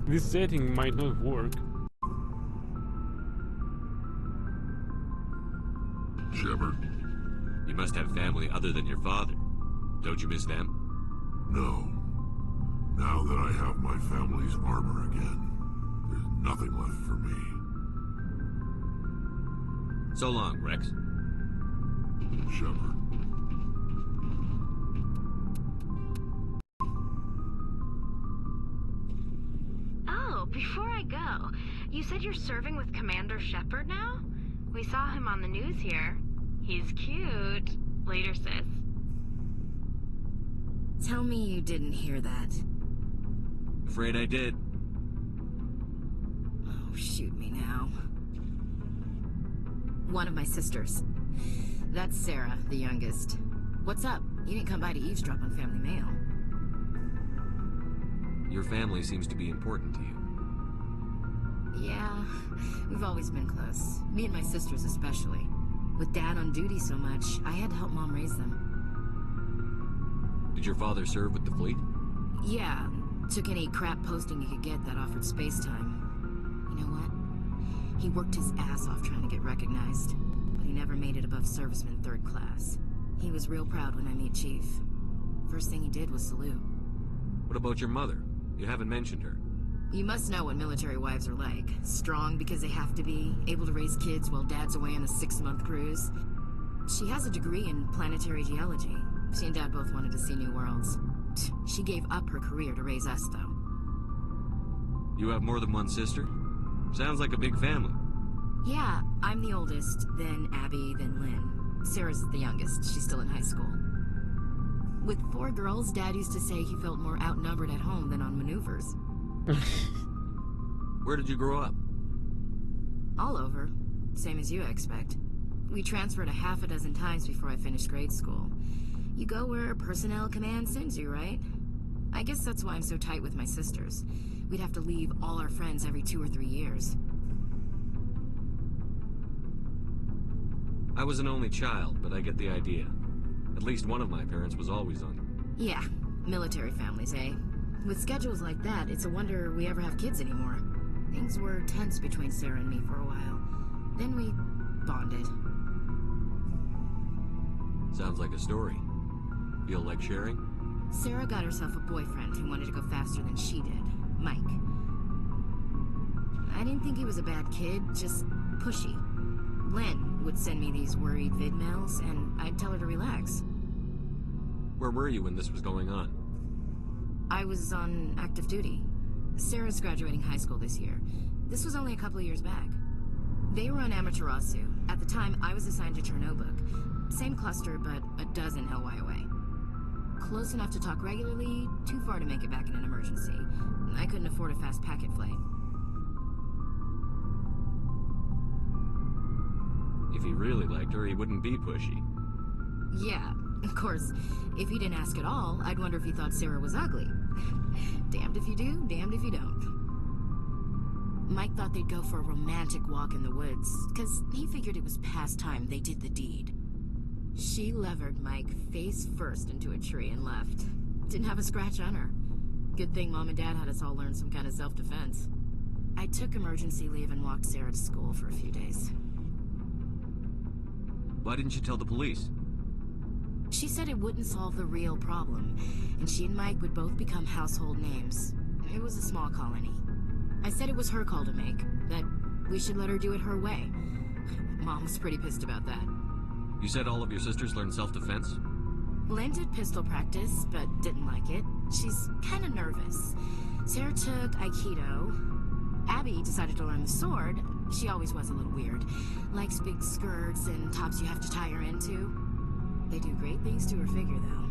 this setting might not work. Shepard? You must have family other than your father. Don't you miss them? No. Now that I have my family's armor again, there's nothing left for me. So long, Rex. Shepard. Oh, before I go, you said you're serving with Commander Shepard now? We saw him on the news here. He's cute. Later, sis. Tell me you didn't hear that. Afraid I did. Oh, shoot me now. One of my sisters. That's Sarah, the youngest. What's up? You didn't come by to eavesdrop on family mail. Your family seems to be important to you. Yeah, we've always been close. Me and my sisters especially. With Dad on duty so much, I had to help Mom raise them. Did your father serve with the fleet? Yeah, took any crap posting he could get that offered space time. You know what? He worked his ass off trying to get recognized, but he never made it above serviceman 3rd class. He was real proud when I met Chief. First thing he did was salute. What about your mother? You haven't mentioned her. You must know what military wives are like. Strong because they have to be, able to raise kids while Dad's away on a 6-month cruise. She has a degree in planetary geology. She and Dad both wanted to see new worlds. She gave up her career to raise us, though. You have more than one sister? Sounds like a big family. Yeah, I'm the oldest, then Abby, then Lynn. Sarah's the youngest. She's still in high school. With 4 girls, Dad used to say he felt more outnumbered at home than on maneuvers. Where did you grow up? All over. Same as you, I expect. We transferred a half a dozen times before I finished grade school. You go where personnel command sends you, right? I guess that's why I'm so tight with my sisters. We'd have to leave all our friends every 2 or 3 years. I was an only child, but I get the idea. At least one of my parents was always on. Yeah, military families, eh? With schedules like that, it's a wonder we ever have kids anymore. Things were tense between Sarah and me for a while. Then we bonded. Sounds like a story. Feel like sharing? Sarah got herself a boyfriend who wanted to go faster than she did, Mike. I didn't think he was a bad kid, just pushy. Lynn would send me these worried vid mails, and I'd tell her to relax. Where were you when this was going on? I was on active duty. Sarah's graduating high school this year. This was only a couple of years back. They were on Amaterasu. At the time, I was assigned to Chernobog. Same cluster, but a dozen LY away. Close enough to talk regularly, too far to make it back in an emergency. I couldn't afford a fast packet flight. If he really liked her, he wouldn't be pushy. Yeah, of course. If he didn't ask at all, I'd wonder if he thought Sarah was ugly. Damned if you do, damned if you don't. Mike thought they'd go for a romantic walk in the woods, because he figured it was past time they did the deed. She levered Mike face first into a tree and left. Didn't have a scratch on her. Good thing Mom and Dad had us all learn some kind of self-defense. I took emergency leave and walked Sarah to school for a few days. Why didn't you tell the police? She said it wouldn't solve the real problem, and she and Mike would both become household names. It was a small colony. I said it was her call to make, that we should let her do it her way. Mom was pretty pissed about that. You said all of your sisters learned self-defense? Lynn did pistol practice, but didn't like it. She's kind of nervous. Sarah took Aikido. Abby decided to learn the sword. She always was a little weird. Likes big skirts and tops you have to tie her into. They do great things to her figure, though.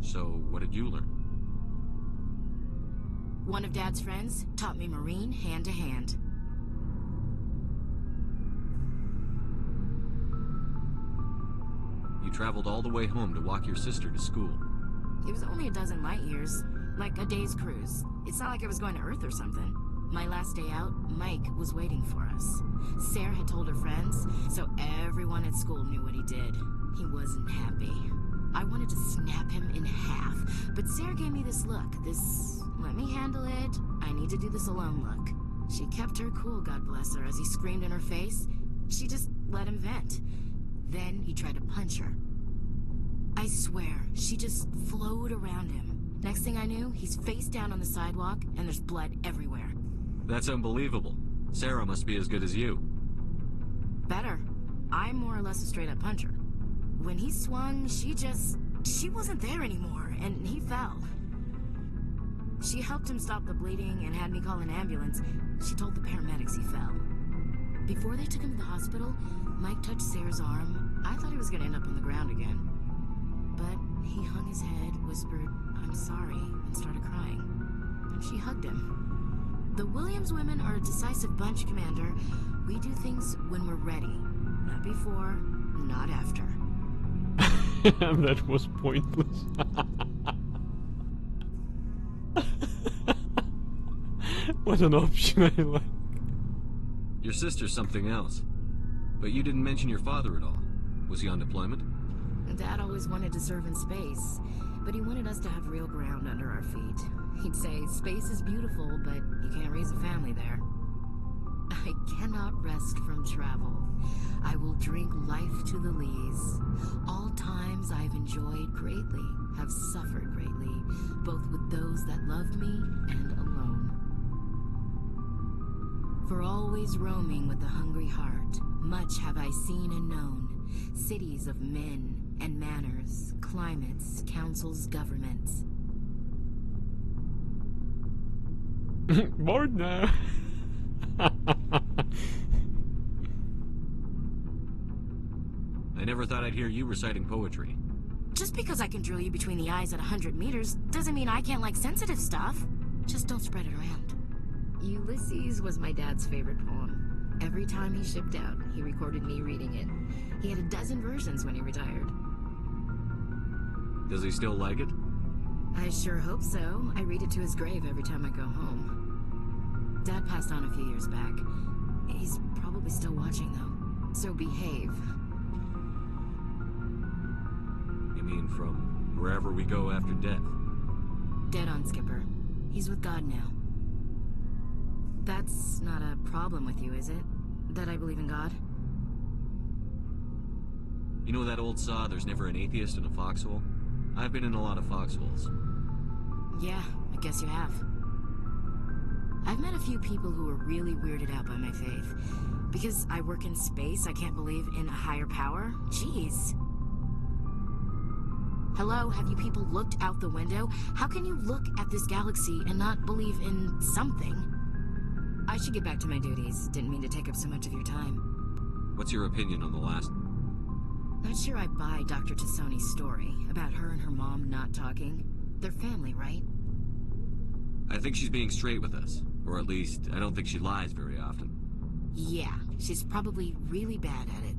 So, what did you learn? One of Dad's friends taught me Marine hand to hand. You traveled all the way home to walk your sister to school. It was only a dozen light years, like a day's cruise. It's not like I was going to Earth or something. My last day out, Mike was waiting for us. Sarah had told her friends, so everyone at school knew what he did. He wasn't happy. I wanted to snap him in half, but Sarah gave me this look, this let me handle it, I need to do this alone look. She kept her cool, God bless her, as he screamed in her face. She just let him vent. Then he tried to punch her. I swear, she just flowed around him. Next thing I knew, he's face down on the sidewalk, and there's blood everywhere. That's unbelievable. Sarah must be as good as you. Better. I'm more or less a straight-up puncher. When he swung, she wasn't there anymore, and he fell. She helped him stop the bleeding and had me call an ambulance. She told the paramedics he fell. Before they took him to the hospital, Mike touched Sarah's arm. I thought he was going to end up on the ground again. But he hung his head, whispered, "I'm sorry," and started crying. And she hugged him. The Williams women are a decisive bunch, Commander. We do things when we're ready. Not before, not after. That was pointless. What an option I like. Your sister's something else. But you didn't mention your father at all. Was he on deployment? Dad always wanted to serve in space, but he wanted us to have real ground under our feet. He'd say, space is beautiful, but you can't raise a family there. I cannot rest from travel. I will drink life to the lees. All times I've enjoyed greatly, have suffered greatly, both with those that loved me and alone. For always roaming with a hungry heart, much have I seen and known, cities of men and manners, climates, councils, governments. Bored now. I never thought I'd hear you reciting poetry. Just because I can drill you between the eyes at 100 meters doesn't mean I can't like sensitive stuff. Just don't spread it around. Ulysses was my dad's favorite poem. Every time he shipped out, he recorded me reading it. He had a dozen versions when he retired. Does he still like it? I sure hope so. I read it to his grave every time I go home. Dad passed on a few years back. He's probably still watching, though. So behave. You mean from wherever we go after death? Dead on, Skipper. He's with God now. That's not a problem with you, is it? That I believe in God? You know that old saw, there's never an atheist in a foxhole? I've been in a lot of foxholes. Yeah, I guess you have. I've met a few people who are really weirded out by my faith. Because I work in space, I can't believe in a higher power? Jeez. Hello, have you people looked out the window? How can you look at this galaxy and not believe in something? I should get back to my duties. Didn't mean to take up so much of your time. What's your opinion on the last? Not sure I buy Dr. Tassoni's story about her and her mom not talking. They're family, right? I think she's being straight with us. Or at least, I don't think she lies very often. Yeah, she's probably really bad at it.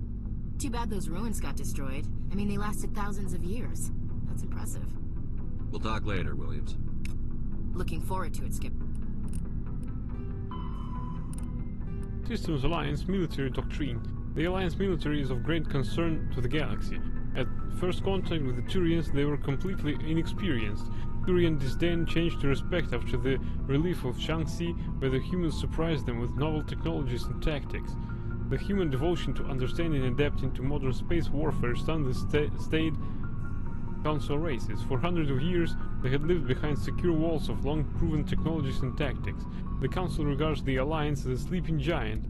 Too bad those ruins got destroyed. I mean, they lasted thousands of years. That's impressive. We'll talk later, Williams. Looking forward to it, Skip. Systems Alliance military doctrine. The Alliance military is of great concern to the galaxy. At first contact with the Turians, they were completely inexperienced. Turian disdain changed to respect after the relief of Shaanxi, where the humans surprised them with novel technologies and tactics. The human devotion to understanding and adapting to modern space warfare stunned the staid Council races. For hundreds of years, they had lived behind secure walls of long-proven technologies and tactics. The Council regards the Alliance as a sleeping giant.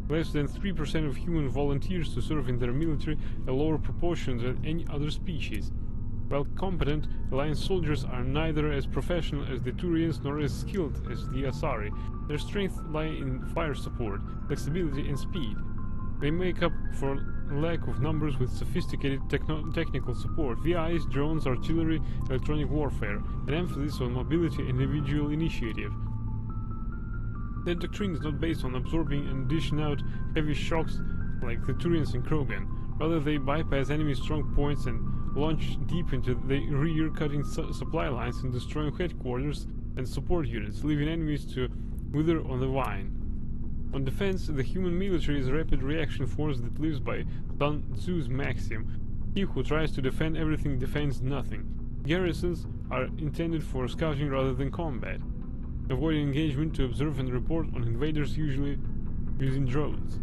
Less than 3% of human volunteers to serve in their military, a lower proportion than any other species. While competent, Alliance soldiers are neither as professional as the Turians nor as skilled as the Asari. Their strength lies in fire support, flexibility and speed. They make up for lack of numbers with sophisticated technical support, VIs, drones, artillery, electronic warfare, an emphasis on mobility and individual initiative. Their doctrine is not based on absorbing and dishing out heavy shocks like the Turians and Krogan. Rather, they bypass enemy strong points and launch deep into the rear, cutting supply lines and destroying headquarters and support units, leaving enemies to wither on the vine. On defense, the human military is a rapid reaction force that lives by Sun Tzu's maxim: he who tries to defend everything defends nothing. Garrisons are intended for scouting rather than combat, avoiding engagement to observe and report on invaders, usually using drones.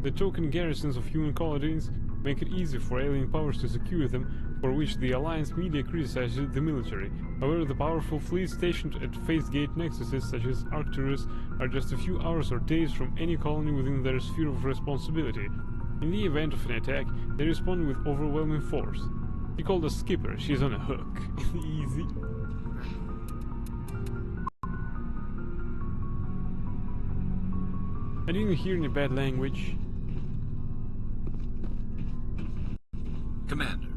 The token garrisons of human colonies make it easy for alien powers to secure them, for which the Alliance media criticizes the military. However, the powerful fleets stationed at Phase Gate nexuses such as Arcturus are just a few hours or days from any colony within their sphere of responsibility. In the event of an attack, they respond with overwhelming force. He called us Skipper, she's on a hook. Easy. I didn't hear any bad language. Commander,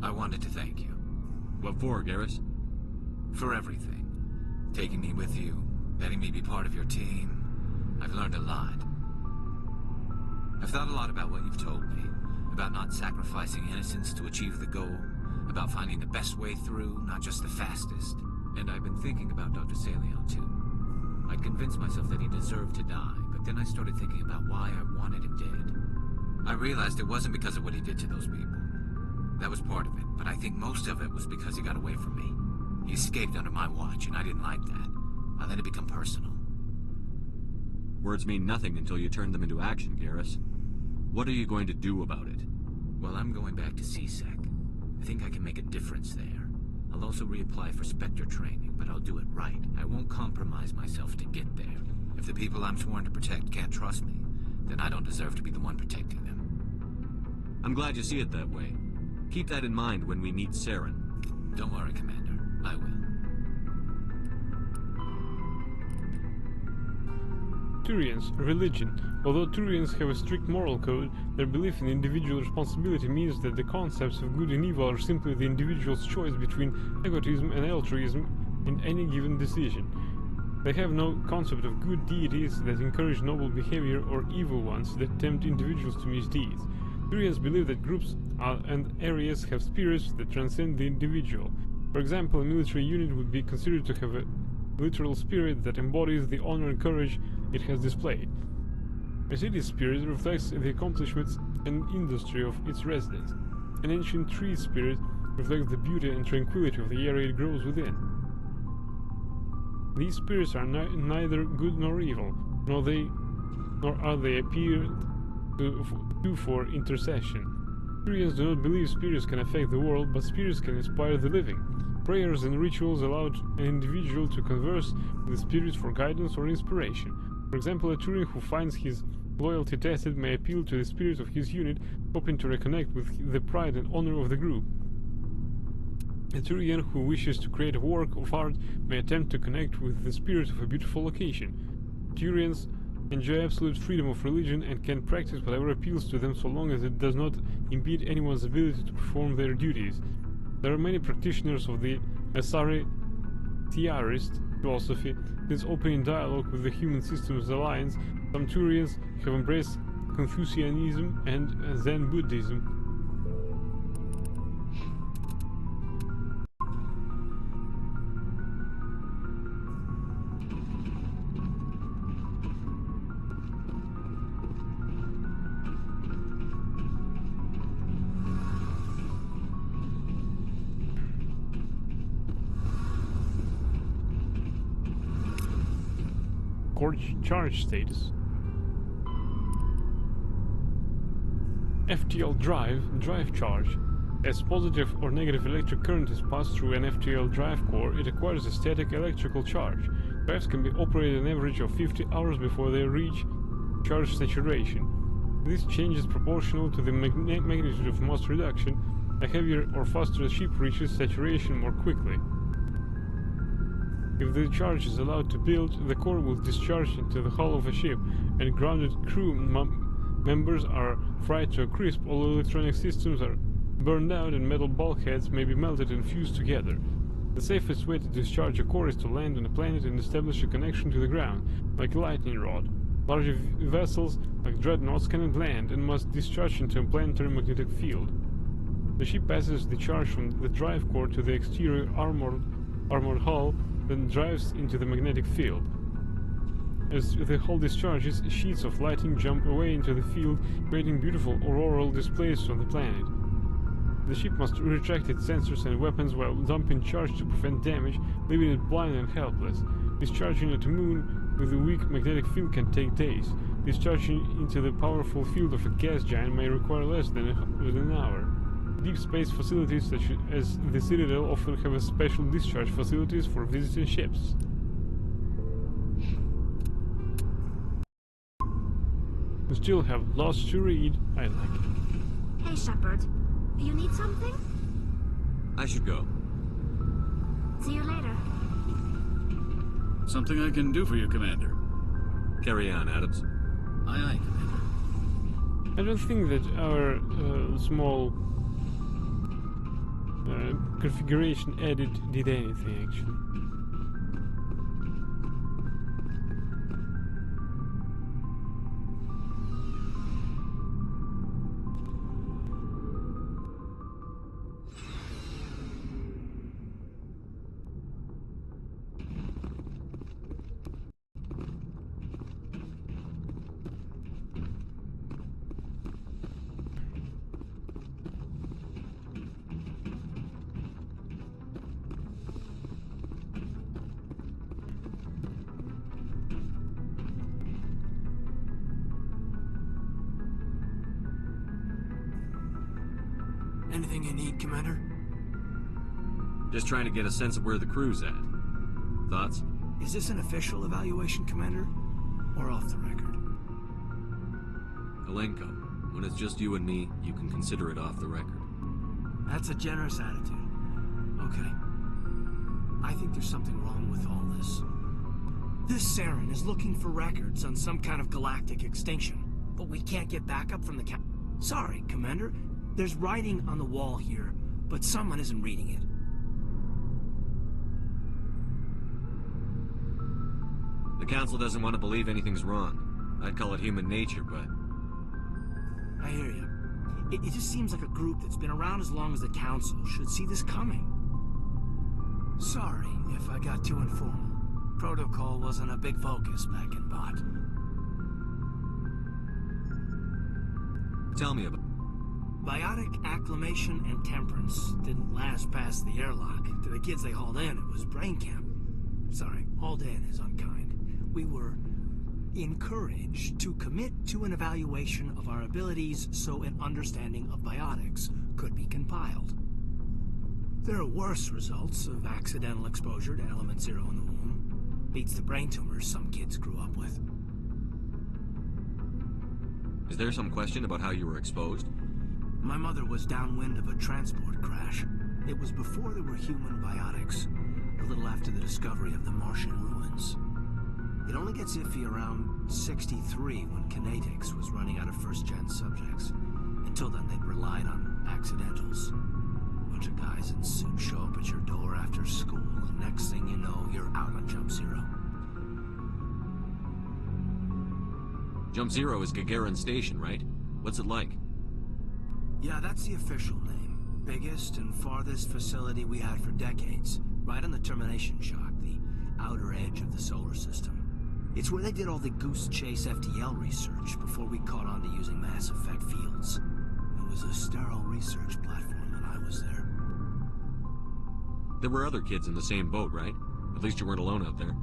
I wanted to thank you. What for, Garrus? For everything. Taking me with you, letting me be part of your team. I've learned a lot. I've thought a lot about what you've told me. About not sacrificing innocence to achieve the goal. About finding the best way through, not just the fastest. And I've been thinking about Dr. Saleon, too. I'd convinced myself that he deserved to die, but then I started thinking about why I wanted him dead. I realized it wasn't because of what he did to those people. That was part of it, but I think most of it was because he got away from me. He escaped under my watch, and I didn't like that. I let it become personal. Words mean nothing until you turn them into action, Garrus. What are you going to do about it? Well, I'm going back to CSEC. I think I can make a difference there. I'll also reapply for Spectre training, but I'll do it right. I won't compromise myself to get there. If the people I'm sworn to protect can't trust me, then I don't deserve to be the one protecting them. I'm glad you see it that way. Keep that in mind when we meet Saren. Don't worry, Commander. I will. Turians, religion. Although Turians have a strict moral code, their belief in individual responsibility means that the concepts of good and evil are simply the individual's choice between egotism and altruism in any given decision. They have no concept of good deities that encourage noble behavior or evil ones that tempt individuals to misdeeds. Turians believe that groups and areas have spirits that transcend the individual. For example, a military unit would be considered to have a literal spirit that embodies the honor and courage it has displayed. A city's spirit reflects the accomplishments and industry of its residents. An ancient tree spirit reflects the beauty and tranquility of the area it grows within. These spirits are neither good nor evil, nor are they appear to for intercession. Turians do not believe spirits can affect the world, but spirits can inspire the living. Prayers and rituals allow an individual to converse with spirits for guidance or inspiration. For example, a Turian who finds his loyalty tested may appeal to the spirit of his unit, hoping to reconnect with the pride and honor of the group. A Turian who wishes to create a work of art may attempt to connect with the spirit of a beautiful location. Turians enjoy absolute freedom of religion and can practice whatever appeals to them so long as it does not impede anyone's ability to perform their duties. There are many practitioners of the Asari theorist philosophy. This opening dialogue with the Human Systems Alliance, some Turians have embraced Confucianism and Zen Buddhism. Charge status. FTL drive charge. As positive or negative electric current is passed through an FTL drive core, it acquires a static electrical charge. Drives can be operated an average of 50 hours before they reach charge saturation. This change is proportional to the magnitude of mass reduction. A heavier or faster ship reaches saturation more quickly. If the charge is allowed to build, the core will discharge into the hull of a ship, and grounded crew members are fried to a crisp. All electronic systems are burned out and metal bulkheads may be melted and fused together. The safest way to discharge a core is to land on a planet and establish a connection to the ground, like a lightning rod. Larger vessels, like dreadnoughts, cannot land and must discharge into a planetary magnetic field. The ship passes the charge from the drive core to the exterior armored hull, then drives into the magnetic field. As the hull discharges, sheets of lighting jump away into the field, creating beautiful auroral displays on the planet. The ship must retract its sensors and weapons while dumping charge to prevent damage, leaving it blind and helpless. Discharging at a moon with a weak magnetic field can take days. Discharging into the powerful field of a gas giant may require less than an hour. Deep space facilities such as the Citadel often have special discharge facilities for visiting ships. You still have lots to read. I like it. Hey, Shepard. You need something? I should go. See you later. Something I can do for you, Commander. Carry on, Adams. Aye, aye, Commander. I don't think that our small configuration edit did anything, actually. Anything you need, Commander? Just trying to get a sense of where the crew's at. Thoughts? Is this an official evaluation, Commander? Or off the record? Alenko, when it's just you and me, you can consider it off the record. That's a generous attitude. Okay. I think there's something wrong with all this. This Saren is looking for records on some kind of galactic extinction, but we can't get backup from the Sorry, Commander. There's writing on the wall here, but someone isn't reading it. The Council doesn't want to believe anything's wrong. I'd call it human nature, but... I hear you. It just seems like a group that's been around as long as the Council should see this coming. Sorry if I got too informal. Protocol wasn't a big focus back in Bot. Tell me about... Biotic acclimation and temperance didn't last past the airlock. To the kids they hauled in, it was brain camp. Sorry, hauled in is unkind. We were encouraged to commit to an evaluation of our abilities so an understanding of biotics could be compiled. There are worse results of accidental exposure to element 0 in the womb. Beats the brain tumors some kids grew up with. Is there some question about how you were exposed? My mother was downwind of a transport crash. It was before there were human biotics, a little after the discovery of the Martian ruins. It only gets iffy around 63 when Kinetics was running out of first-gen subjects. Until then, they'd relied on accidentals. A bunch of guys in suits show up at your door after school, and next thing you know, you're out on Jump Zero. Jump Zero is Gagarin Station, right? What's it like? Yeah, that's the official name. Biggest and farthest facility we had for decades. Right on the termination shock, the outer edge of the solar system. It's where they did all the Goose Chase FTL research before we caught on to using mass effect fields. It was a sterile research platform when I was there. There were other kids in the same boat, right? At least you weren't alone out there.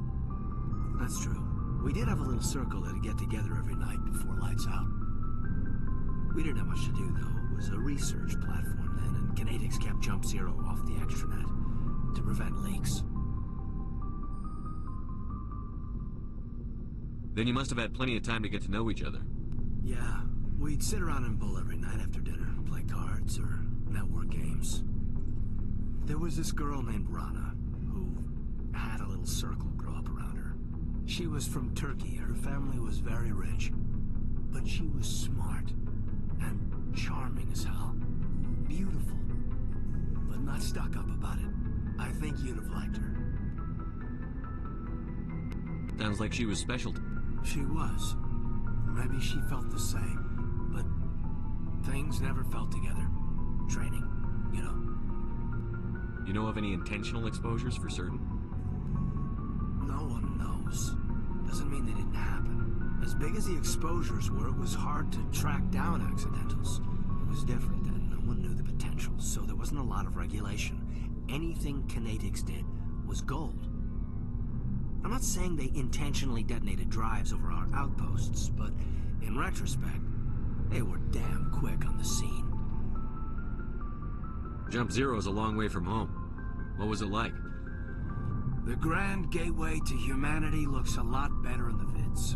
That's true. We did have a little circle that'd get together every night before lights out. We didn't have much to do, though. It was a research platform then, and Kinetics kept Jump Zero off the extranet to prevent leaks. Then you must have had plenty of time to get to know each other. Yeah, we'd sit around and bull every night after dinner, play cards or network games. There was this girl named Rana, who had a little circle grow up around her. She was from Turkey. Her family was very rich, but she was smart and charming as hell. Beautiful, but not stuck up about it. I think you'd have liked her. Sounds like she was special. She was. maybe she felt the same. But things never felt together. Training, you know. You know of any intentional exposures for certain? No one knows. Doesn't mean they didn't happen. As big as the exposures were, it was hard to track down accidentals. It was different then. No one knew the potential, so there wasn't a lot of regulation. Anything Kinetics did was gold. I'm not saying they intentionally detonated drives over our outposts, but in retrospect, they were damn quick on the scene. Jump Zero is a long way from home. What was it like? The grand gateway to humanity looks a lot better in the vids.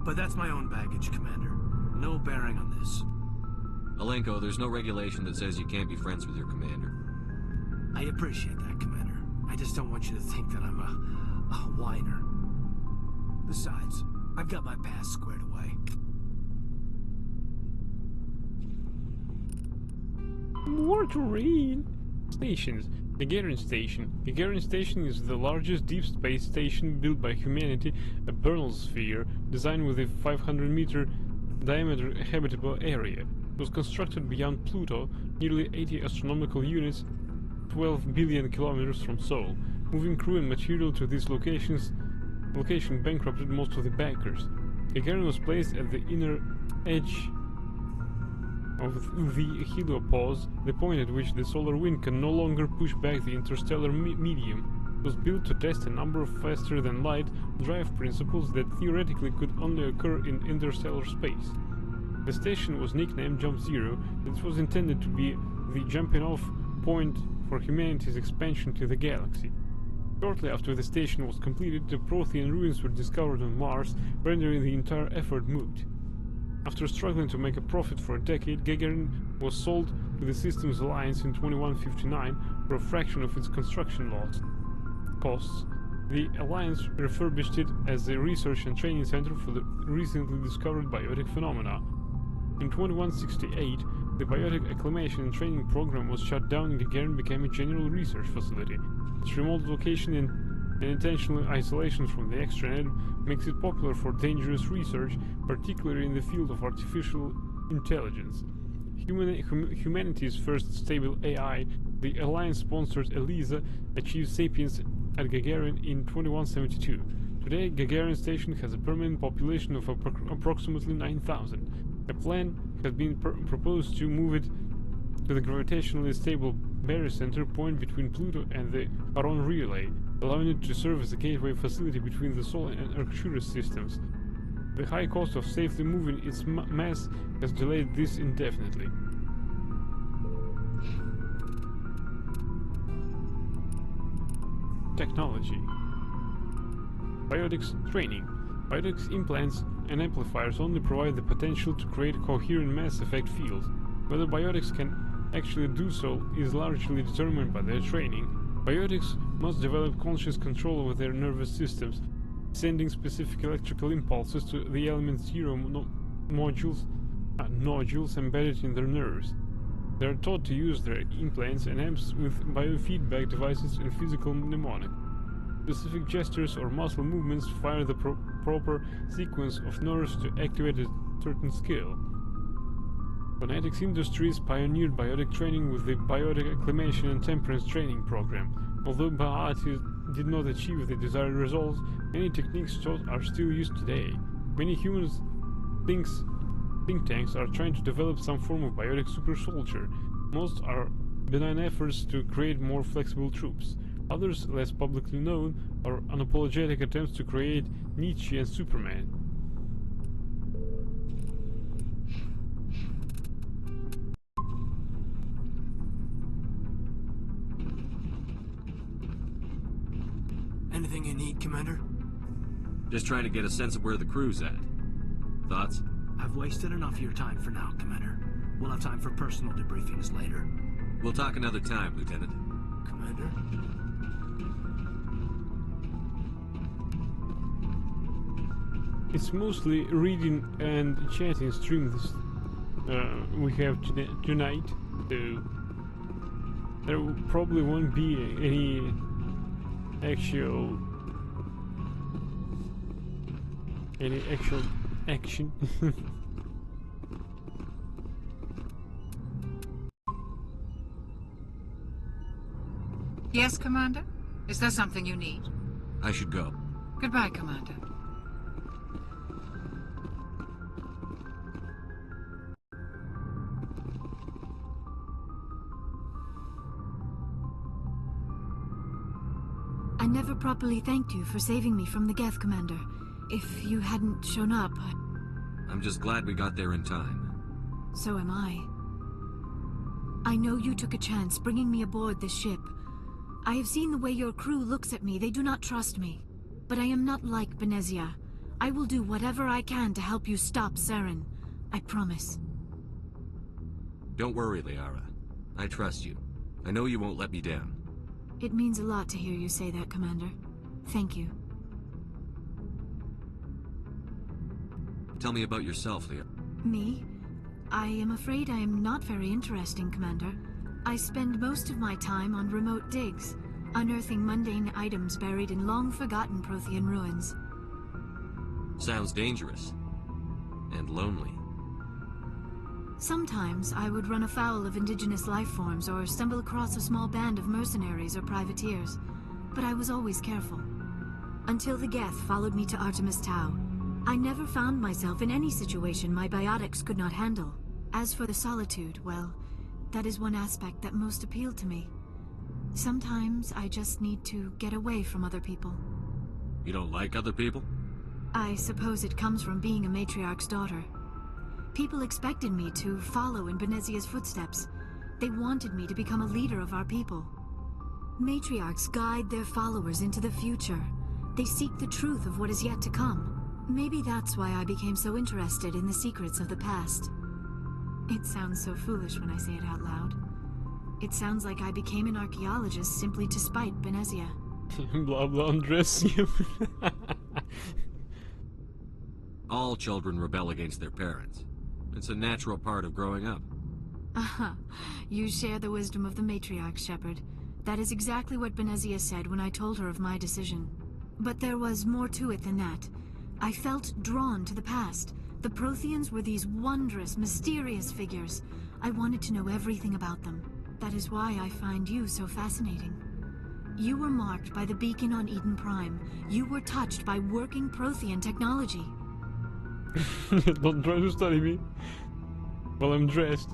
But that's my own baggage, Commander. No bearing on this. Alenko, there's no regulation that says you can't be friends with your commander. I appreciate that, Commander. I just don't want you to think that I'm a whiner. Besides, I've got my past squared away. More to read. Stations. Gagarin Station. Gagarin Station is the largest deep space station built by humanity, a Bernal sphere designed with a 500-meter diameter habitable area. It was constructed beyond Pluto, nearly 80 astronomical units, 12 billion kilometers from Sol. Moving crew and material to this location bankrupted most of the bankers. Gagarin was placed at the inner edge of the heliopause, the point at which the solar wind can no longer push back the interstellar medium. It was built to test a number of faster-than-light drive principles that theoretically could only occur in interstellar space. The station was nicknamed Jump Zero, and it was intended to be the jumping-off point for humanity's expansion to the galaxy. Shortly after the station was completed, the Prothean ruins were discovered on Mars, rendering the entire effort moot. After struggling to make a profit for a decade, Gagarin was sold to the Systems Alliance in 2159 for a fraction of its construction costs. The Alliance refurbished it as a research and training center for the recently discovered biotic phenomena. In 2168, the Biotic Acclimation and Training Program was shut down and Gagarin became a general research facility. Its remote location and intentional isolation from the extranet makes it popular for dangerous research, particularly in the field of artificial intelligence. Humanity's first stable AI, the Alliance-sponsored ELISA, achieved sapience at Gagarin in 2172. Today, Gagarin Station has a permanent population of approximately 9,000. A plan has been proposed to move it to the gravitationally stable barycenter point between Pluto and the Aron Relay, allowing it to serve as a gateway facility between the Sol and Arcturus systems. The high cost of safely moving its mass has delayed this indefinitely. Technology. Biotics training. Biotics implants and amplifiers only provide the potential to create coherent mass effect fields. Whether biotics can actually do so is largely determined by their training. Biotics must develop conscious control over their nervous systems, sending specific electrical impulses to the element zero nodules embedded in their nerves. They are taught to use their implants and amps with biofeedback devices and physical mnemonic. Specific gestures or muscle movements fire the proper sequence of nerves to activate a certain skill. Kinetics Industries pioneered biotic training with the Biotic Acclimation and Temperance Training Program. Although Ba'at did not achieve the desired results, many techniques taught are still used today. Many humans think tanks are trying to develop some form of biotic super soldier. Most are benign efforts to create more flexible troops. Others, less publicly known, are unapologetic attempts to create Nietzsche and Superman. Anything you need, Commander? Just trying to get a sense of where the crew's at. Thoughts? I've wasted enough of your time for now, Commander. We'll have time for personal debriefings later. We'll talk another time, Lieutenant. Commander? It's mostly reading and chatting stream this we have tonight, so there probably won't be any actual action. Yes, Commander? Is there something you need? I should go. Goodbye, Commander. I never properly thanked you for saving me from the Geth, Commander. If you hadn't shown up, I'm just glad we got there in time. so am I. I know you took a chance bringing me aboard this ship. I have seen the way your crew looks at me. They do not trust me. But I am not like Benezia. I will do whatever I can to help you stop Saren. I promise. Don't worry, Liara. I trust you. I know you won't let me down. It means a lot to hear you say that, Commander. Thank you. Tell me about yourself, Liara. Me? I am afraid I am not very interesting, Commander. I spend most of my time on remote digs, unearthing mundane items buried in long-forgotten Prothean ruins. Sounds dangerous. And lonely. Sometimes I would run afoul of indigenous life forms or stumble across a small band of mercenaries or privateers, but I was always careful. Until the Geth followed me to Artemis Tau, I never found myself in any situation my biotics could not handle. As for the solitude, well, that is one aspect that most appealed to me. Sometimes I just need to get away from other people. You don't like other people? I suppose it comes from being a matriarch's daughter. People expected me to follow in Benezia's footsteps. They wanted me to become a leader of our people. Matriarchs guide their followers into the future. They seek the truth of what is yet to come. Maybe that's why I became so interested in the secrets of the past. It sounds so foolish when I say it out loud. It sounds like I became an archaeologist simply to spite Benezia. Blah blah undress you. All children rebel against their parents. It's a natural part of growing up. Aha, you share the wisdom of the matriarch, Shepard. That is exactly what Benezia said when I told her of my decision. But there was more to it than that. I felt drawn to the past. The Protheans were these wondrous, mysterious figures. I wanted to know everything about them. That is why I find you so fascinating. You were marked by the beacon on Eden Prime. You were touched by working Prothean technology. Don't try to study me while I'm dressed.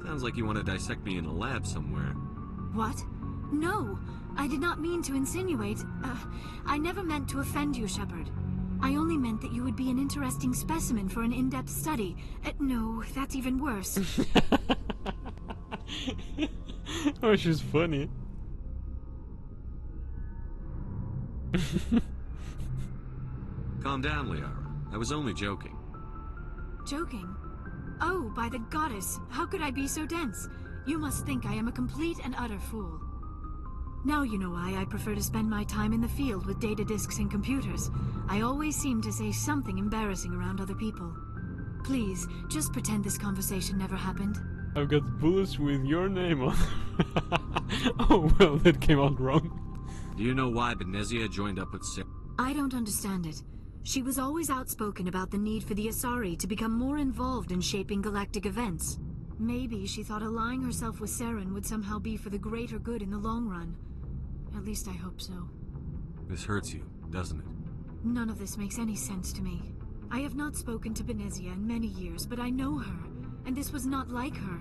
Sounds like you want to dissect me in a lab somewhere. What? No, I did not mean to insinuate. I never meant to offend you, Shepard. I only meant that you would be an interesting specimen for an in-depth study. No, that's even worse. Oh, she's funny. Calm down, Liara. I was only joking. Joking? Oh, by the goddess, how could I be so dense? You must think I am a complete and utter fool. Now you know why I prefer to spend my time in the field with data disks and computers. I always seem to say something embarrassing around other people. Please, just pretend this conversation never happened. I've got bullets with your name on. Oh, well, that came out wrong. Do you know why Benezia joined up with Sarah? I don't understand it. She was always outspoken about the need for the Asari to become more involved in shaping galactic events. Maybe she thought allying herself with Saren would somehow be for the greater good in the long run. At least I hope so. This hurts you, doesn't it? None of this makes any sense to me. I have not spoken to Benezia in many years, but I know her, and this was not like her.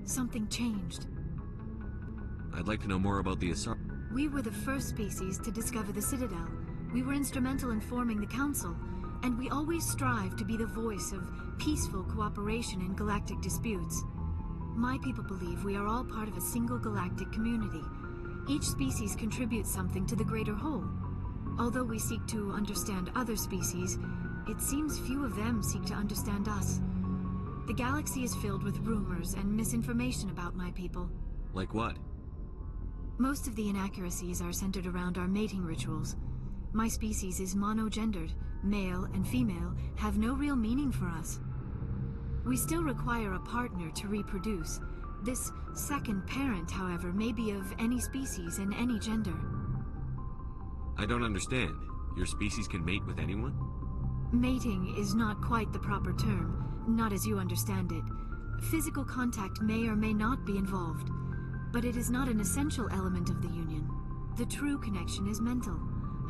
Something changed. I'd like to know more about the Asari. We were the first species to discover the Citadel. We were instrumental in forming the Council, and we always strive to be the voice of peaceful cooperation in galactic disputes. My people believe we are all part of a single galactic community. Each species contributes something to the greater whole. Although we seek to understand other species, it seems few of them seek to understand us. The galaxy is filled with rumors and misinformation about my people. Like what? Most of the inaccuracies are centered around our mating rituals. My species is monogendered. Male and female have no real meaning for us. We still require a partner to reproduce. This second parent, however, may be of any species and any gender. I don't understand. Your species can mate with anyone? Mating is not quite the proper term, not as you understand it. Physical contact may or may not be involved, but it is not an essential element of the union. The true connection is mental.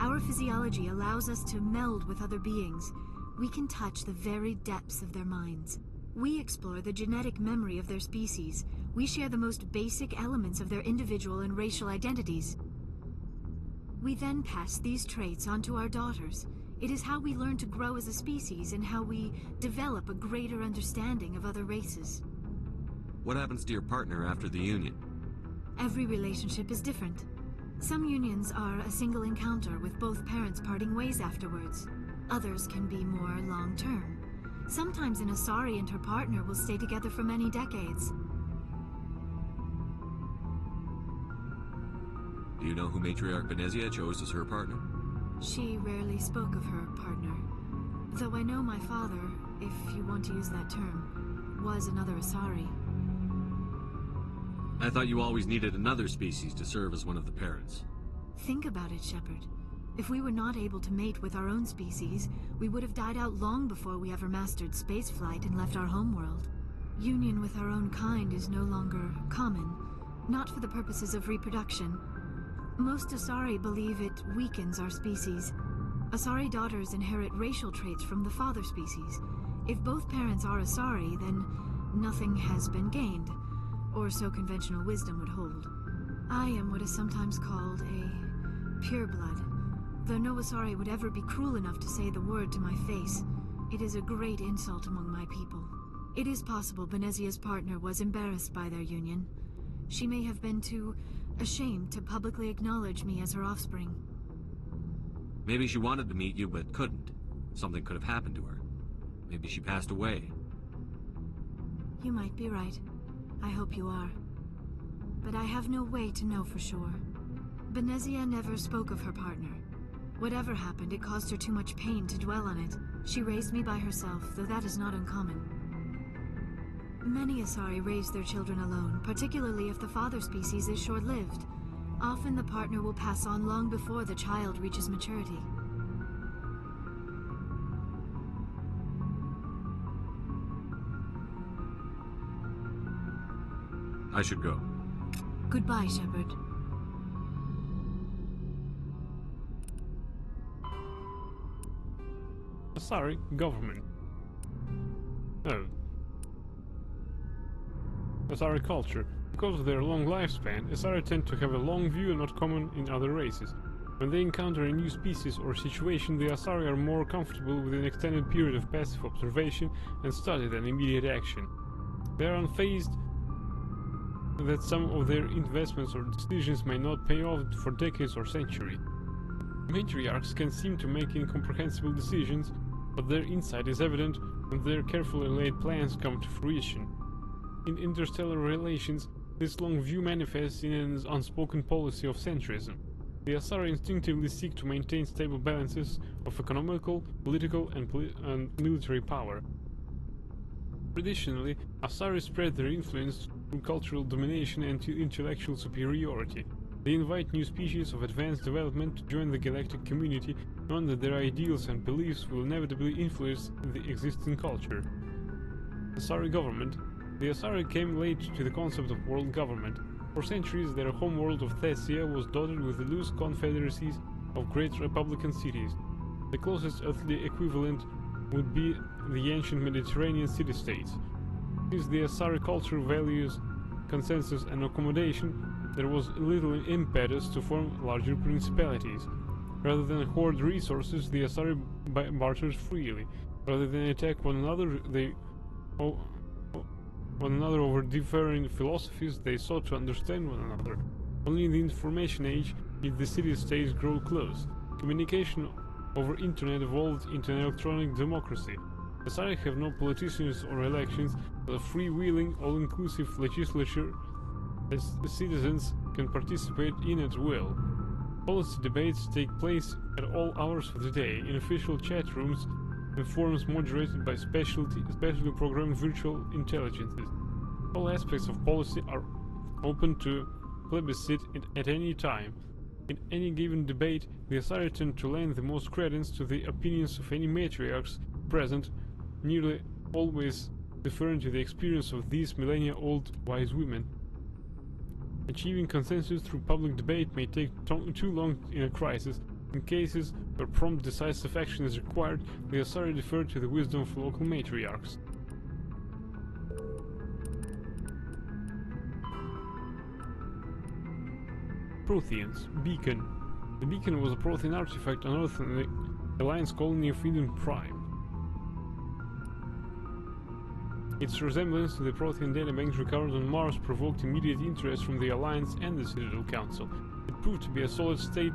Our physiology allows us to meld with other beings. We can touch the very depths of their minds. We explore the genetic memory of their species. We share the most basic elements of their individual and racial identities. We then pass these traits on to our daughters. It is how we learn to grow as a species and how we develop a greater understanding of other races. What happens to your partner after the union? Every relationship is different. Some unions are a single encounter with both parents parting ways afterwards. Others can be more long-term. Sometimes an Asari and her partner will stay together for many decades. Do you know who Matriarch Benezia chose as her partner? She rarely spoke of her partner. Though I know my father, if you want to use that term, was another Asari. I thought you always needed another species to serve as one of the parents. Think about it, Shepard. If we were not able to mate with our own species, we would have died out long before we ever mastered spaceflight and left our homeworld. Union with our own kind is no longer common, not for the purposes of reproduction. Most Asari believe it weakens our species. Asari daughters inherit racial traits from the father species. If both parents are Asari, then nothing has been gained, or so conventional wisdom would hold. I am what is sometimes called a pureblood. Though no Asari would ever be cruel enough to say the word to my face, it is a great insult among my people. It is possible Benezia's partner was embarrassed by their union. She may have been too ashamed to publicly acknowledge me as her offspring. Maybe she wanted to meet you but couldn't. Something could have happened to her. Maybe she passed away. You might be right. I hope you are. But I have no way to know for sure. Benezia never spoke of her partner. Whatever happened, it caused her too much pain to dwell on it. She raised me by herself, though that is not uncommon. Many Asari raise their children alone, particularly if the father species is short-lived. Often the partner will pass on long before the child reaches maturity. I should go. Goodbye, Shepard. Asari government. Oh. Asari culture. Because of their long lifespan, Asari tend to have a long view not common in other races. When they encounter a new species or situation, the Asari are more comfortable with an extended period of passive observation and study than immediate action. They are unfazed that some of their investments or decisions may not pay off for decades or centuries. Matriarchs can seem to make incomprehensible decisions, but their insight is evident when their carefully laid plans come to fruition. In interstellar relations, this long view manifests in an unspoken policy of centrism. The Asari instinctively seek to maintain stable balances of economical, political, and military power. Traditionally, Asari spread their influence through cultural domination and intellectual superiority. They invite new species of advanced development to join the galactic community, knowing that their ideals and beliefs will inevitably influence the existing culture. Asari government. The Asari came late to the concept of world government. For centuries, their homeworld of Thessia was dotted with the loose confederacies of great republican cities. The closest earthly equivalent would be the ancient Mediterranean city-states. Since the Asari culture values consensus and accommodation, there was little impetus to form larger principalities. Rather than hoard resources, the Asari bartered freely. Rather than attack one another, over differing philosophies, they sought to understand one another. Only in the information age did the city-states grow close. Communication over internet evolved into an electronic democracy. The Asari have no politicians or elections, but a freewheeling, all-inclusive legislature as the citizens can participate in at will. Policy debates take place at all hours of the day in official chat rooms and forums moderated by specially programmed virtual intelligences. All aspects of policy are open to plebiscite at any time. In any given debate, the Asari tend to lend the most credence to the opinions of any matriarchs present, nearly always deferring to the experience of these millennia-old wise women. Achieving consensus through public debate may take too long in a crisis. In cases where prompt decisive action is required, the Asari defer to the wisdom of local matriarchs. Protheans. Beacon. The beacon was a Prothean artifact unearthed in the Alliance colony of Eden Prime. Its resemblance to the Prothean databanks recovered on Mars provoked immediate interest from the Alliance and the Citadel Council. It proved to be a solid-state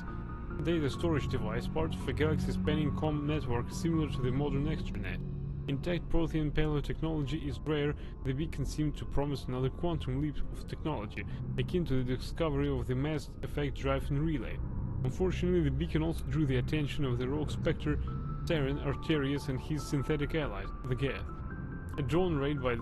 data storage device, part of a galaxy-spanning comm network similar to the modern extranet. Intact Prothean paleotechnology is rare. The beacon seemed to promise another quantum leap of technology, akin to the discovery of the mass effect drive-in relay. Unfortunately, the beacon also drew the attention of the rogue Spectre, Terran Arterius, and his synthetic allies, the Geth. A drone raid by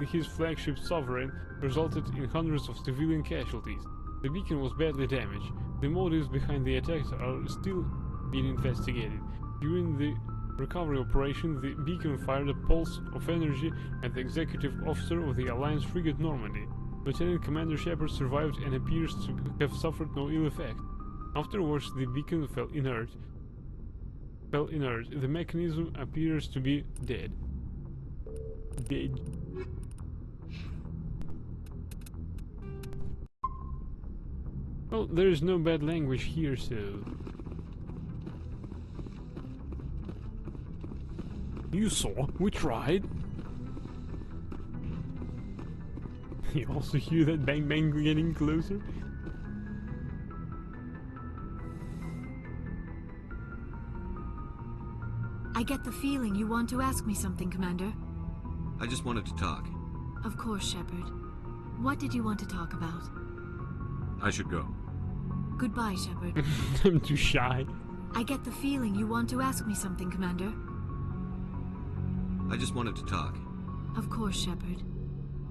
his flagship Sovereign resulted in hundreds of civilian casualties. The beacon was badly damaged. The motives behind the attacks are still being investigated. During the recovery operation, the beacon fired a pulse of energy at the executive officer of the Alliance frigate Normandy. Lieutenant Commander Shepard survived and appears to have suffered no ill effect. Afterwards, the beacon fell inert. The mechanism appears to be dead. Well, there is no bad language here, so... You saw, we tried. You also hear that bang bang getting closer? I get the feeling you want to ask me something, Commander. I just wanted to talk. Of course, Shepard. What did you want to talk about? I should go. Goodbye, Shepard. I'm too shy. I get the feeling you want to ask me something, Commander. I just wanted to talk. Of course, Shepard.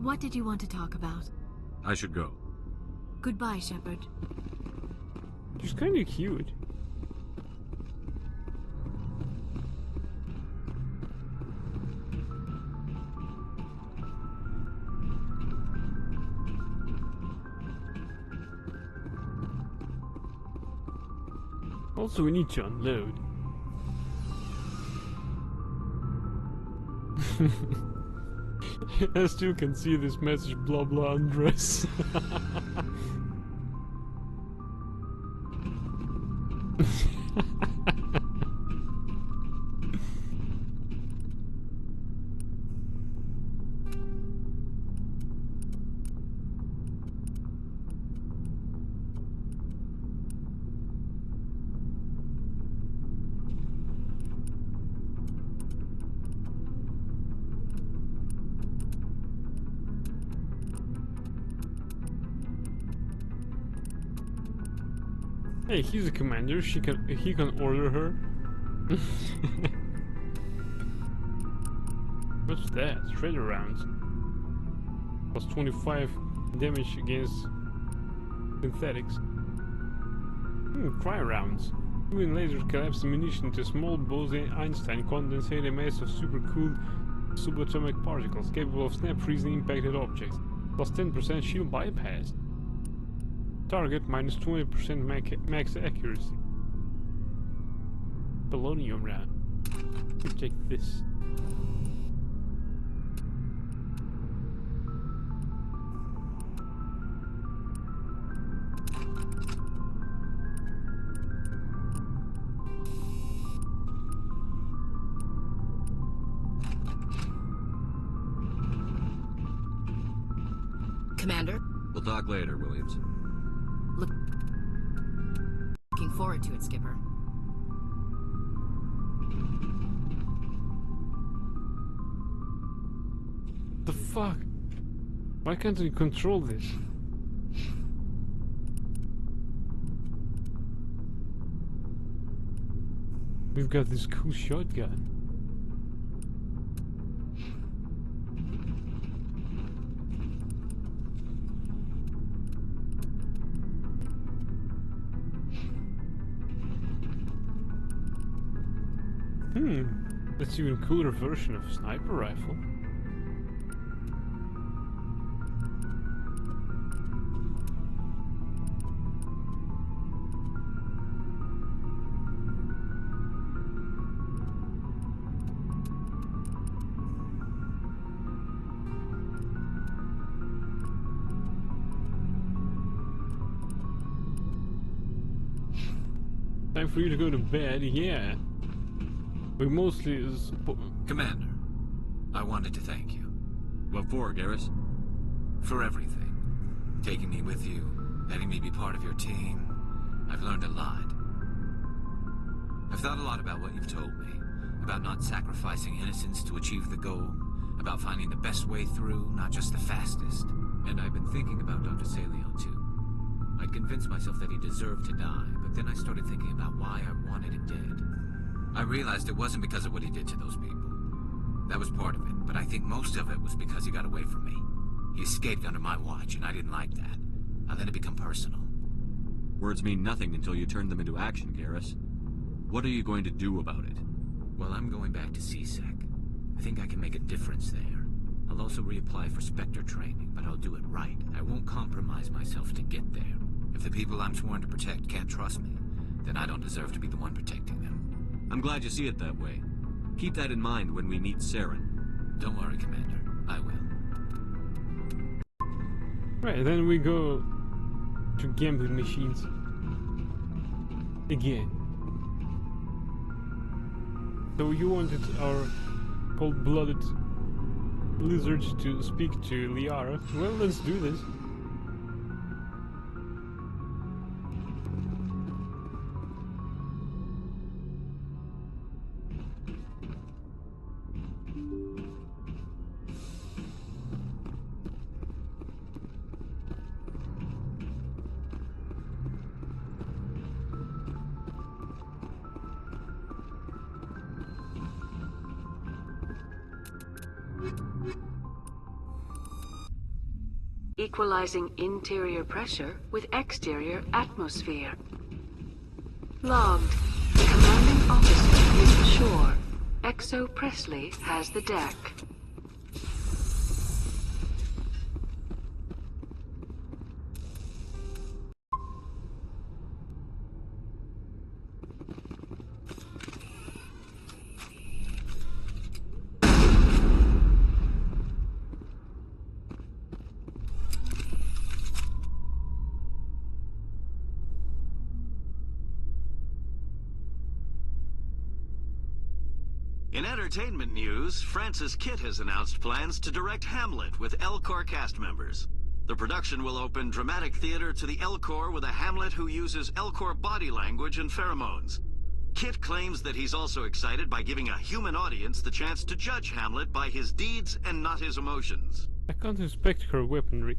What did you want to talk about? I should go. Goodbye, Shepard. She's kind of cute. Also, we need to unload. I still can see this message, blah blah undress. Hey, he's a commander. He can order her. What's that? Shredder rounds. Plus 25 damage against synthetics. Cryo rounds. Even lasers collapse ammunition into small Bose-Einstein condensated mass of supercooled subatomic particles capable of snap freezing impacted objects. Plus 10% shield bypass. Target minus 20% max accuracy. Polonium round. Let's take this. Commander? We'll talk later, Williams. Looking forward to it, Skipper. The fuck? Why can't we control this? We've got this cool shotgun. That's even cooler version of sniper rifle. Time for you to go to bed, yeah. We mostly Commander, I wanted to thank you. What for, Garrus? For everything. Taking me with you, letting me be part of your team. I've learned a lot. I've thought a lot about what you've told me. About not sacrificing innocence to achieve the goal. About finding the best way through, not just the fastest. And I've been thinking about Dr. Saleon, too. I'd convinced myself that he deserved to die, but then I started thinking about why I wanted him dead. I realized it wasn't because of what he did to those people. That was part of it, but I think most of it was because he got away from me. He escaped under my watch, and I didn't like that. I let it become personal. Words mean nothing until you turn them into action, Garrus. What are you going to do about it? Well, I'm going back to C-Sec. I think I can make a difference there. I'll also reapply for Spectre training, but I'll do it right. I won't compromise myself to get there. If the people I'm sworn to protect can't trust me, then I don't deserve to be the one protecting them. I'm glad you see it that way. Keep that in mind when we meet Saren. Don't worry, Commander. I will. Right, then we go to gambling machines. Again. So you wanted our cold-blooded lizards to speak to Liara. Well, let's do this. Equalizing interior pressure with exterior atmosphere. Logged. The commanding officer is ashore. Exo Presley has the deck. In entertainment news, Francis Kitt has announced plans to direct Hamlet with Elcor cast members. The production will open dramatic theater to the Elcor with a Hamlet who uses Elcor body language and pheromones. Kitt claims that he's also excited by giving a human audience the chance to judge Hamlet by his deeds and not his emotions. I can't inspect her weaponry.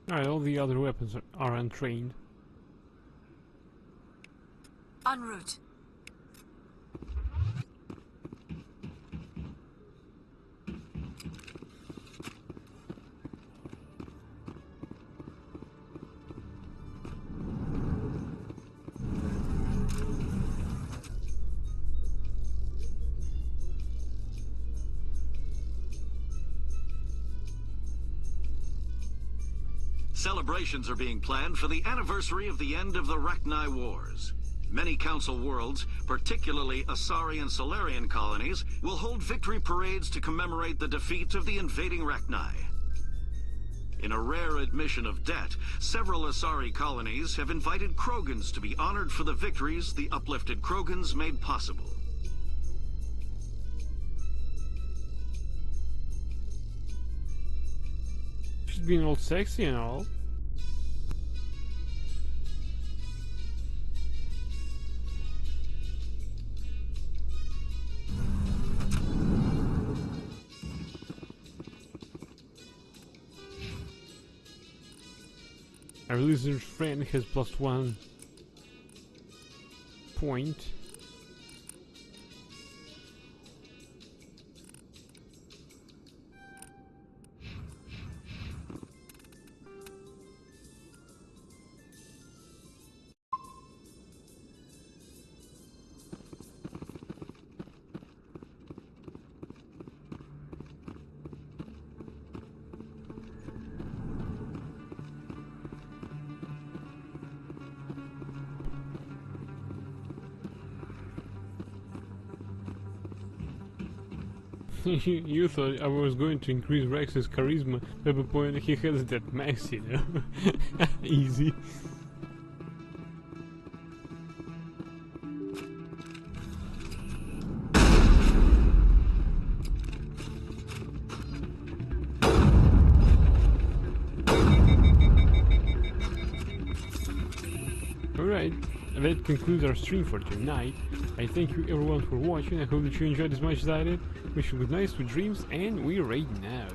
Alright, all the other weapons are untrained. En route. Celebrations are being planned for the anniversary of the end of the Rachni Wars. Many Council worlds, particularly Asari and Solarian colonies, will hold victory parades to commemorate the defeat of the invading Rachni. In a rare admission of debt, several Asari colonies have invited Krogans to be honored for the victories the uplifted Krogans made possible. She's being all sexy and all. Our lizard friend has +1 point. You thought I was going to increase Rex's charisma at the point he has that max, you know? Easy. Alright, that concludes our stream for tonight. I thank you everyone for watching. I hope that you enjoyed as much as I did. Wish you good nights, sweet dreams, and we're raiding out.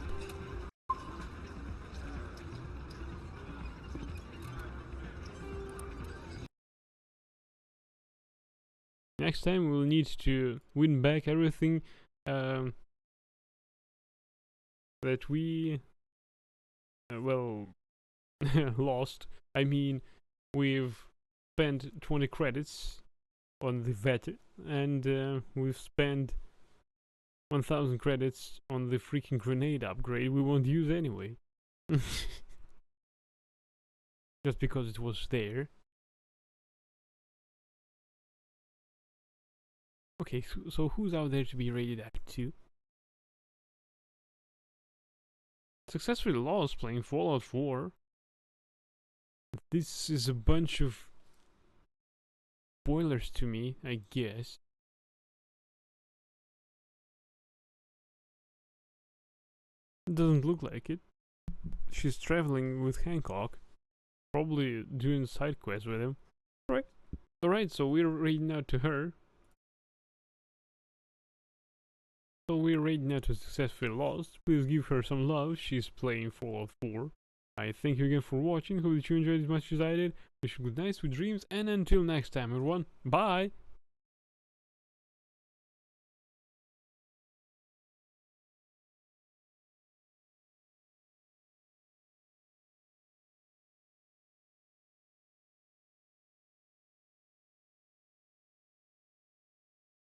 Next time we'll need to win back everything that we lost. I mean, we've spent 20 credits on the vet, and we've spent 1000 credits on the freaking grenade upgrade we won't use anyway. Just because it was there. Okay, so who's out there to be raided up to? Successfully lost playing Fallout 4. This is a bunch of spoilers to me, I guess. Doesn't look like it. She's traveling with Hancock, probably doing side quests with him. Alright, so we're raiding out to her. So we're raiding out to Successfully Lost. Please give her some love. She's playing Fallout 4. I thank you again for watching. Hope that you enjoyed as much as I did. Wish you good nights, sweet dreams, and until next time, everyone. Bye!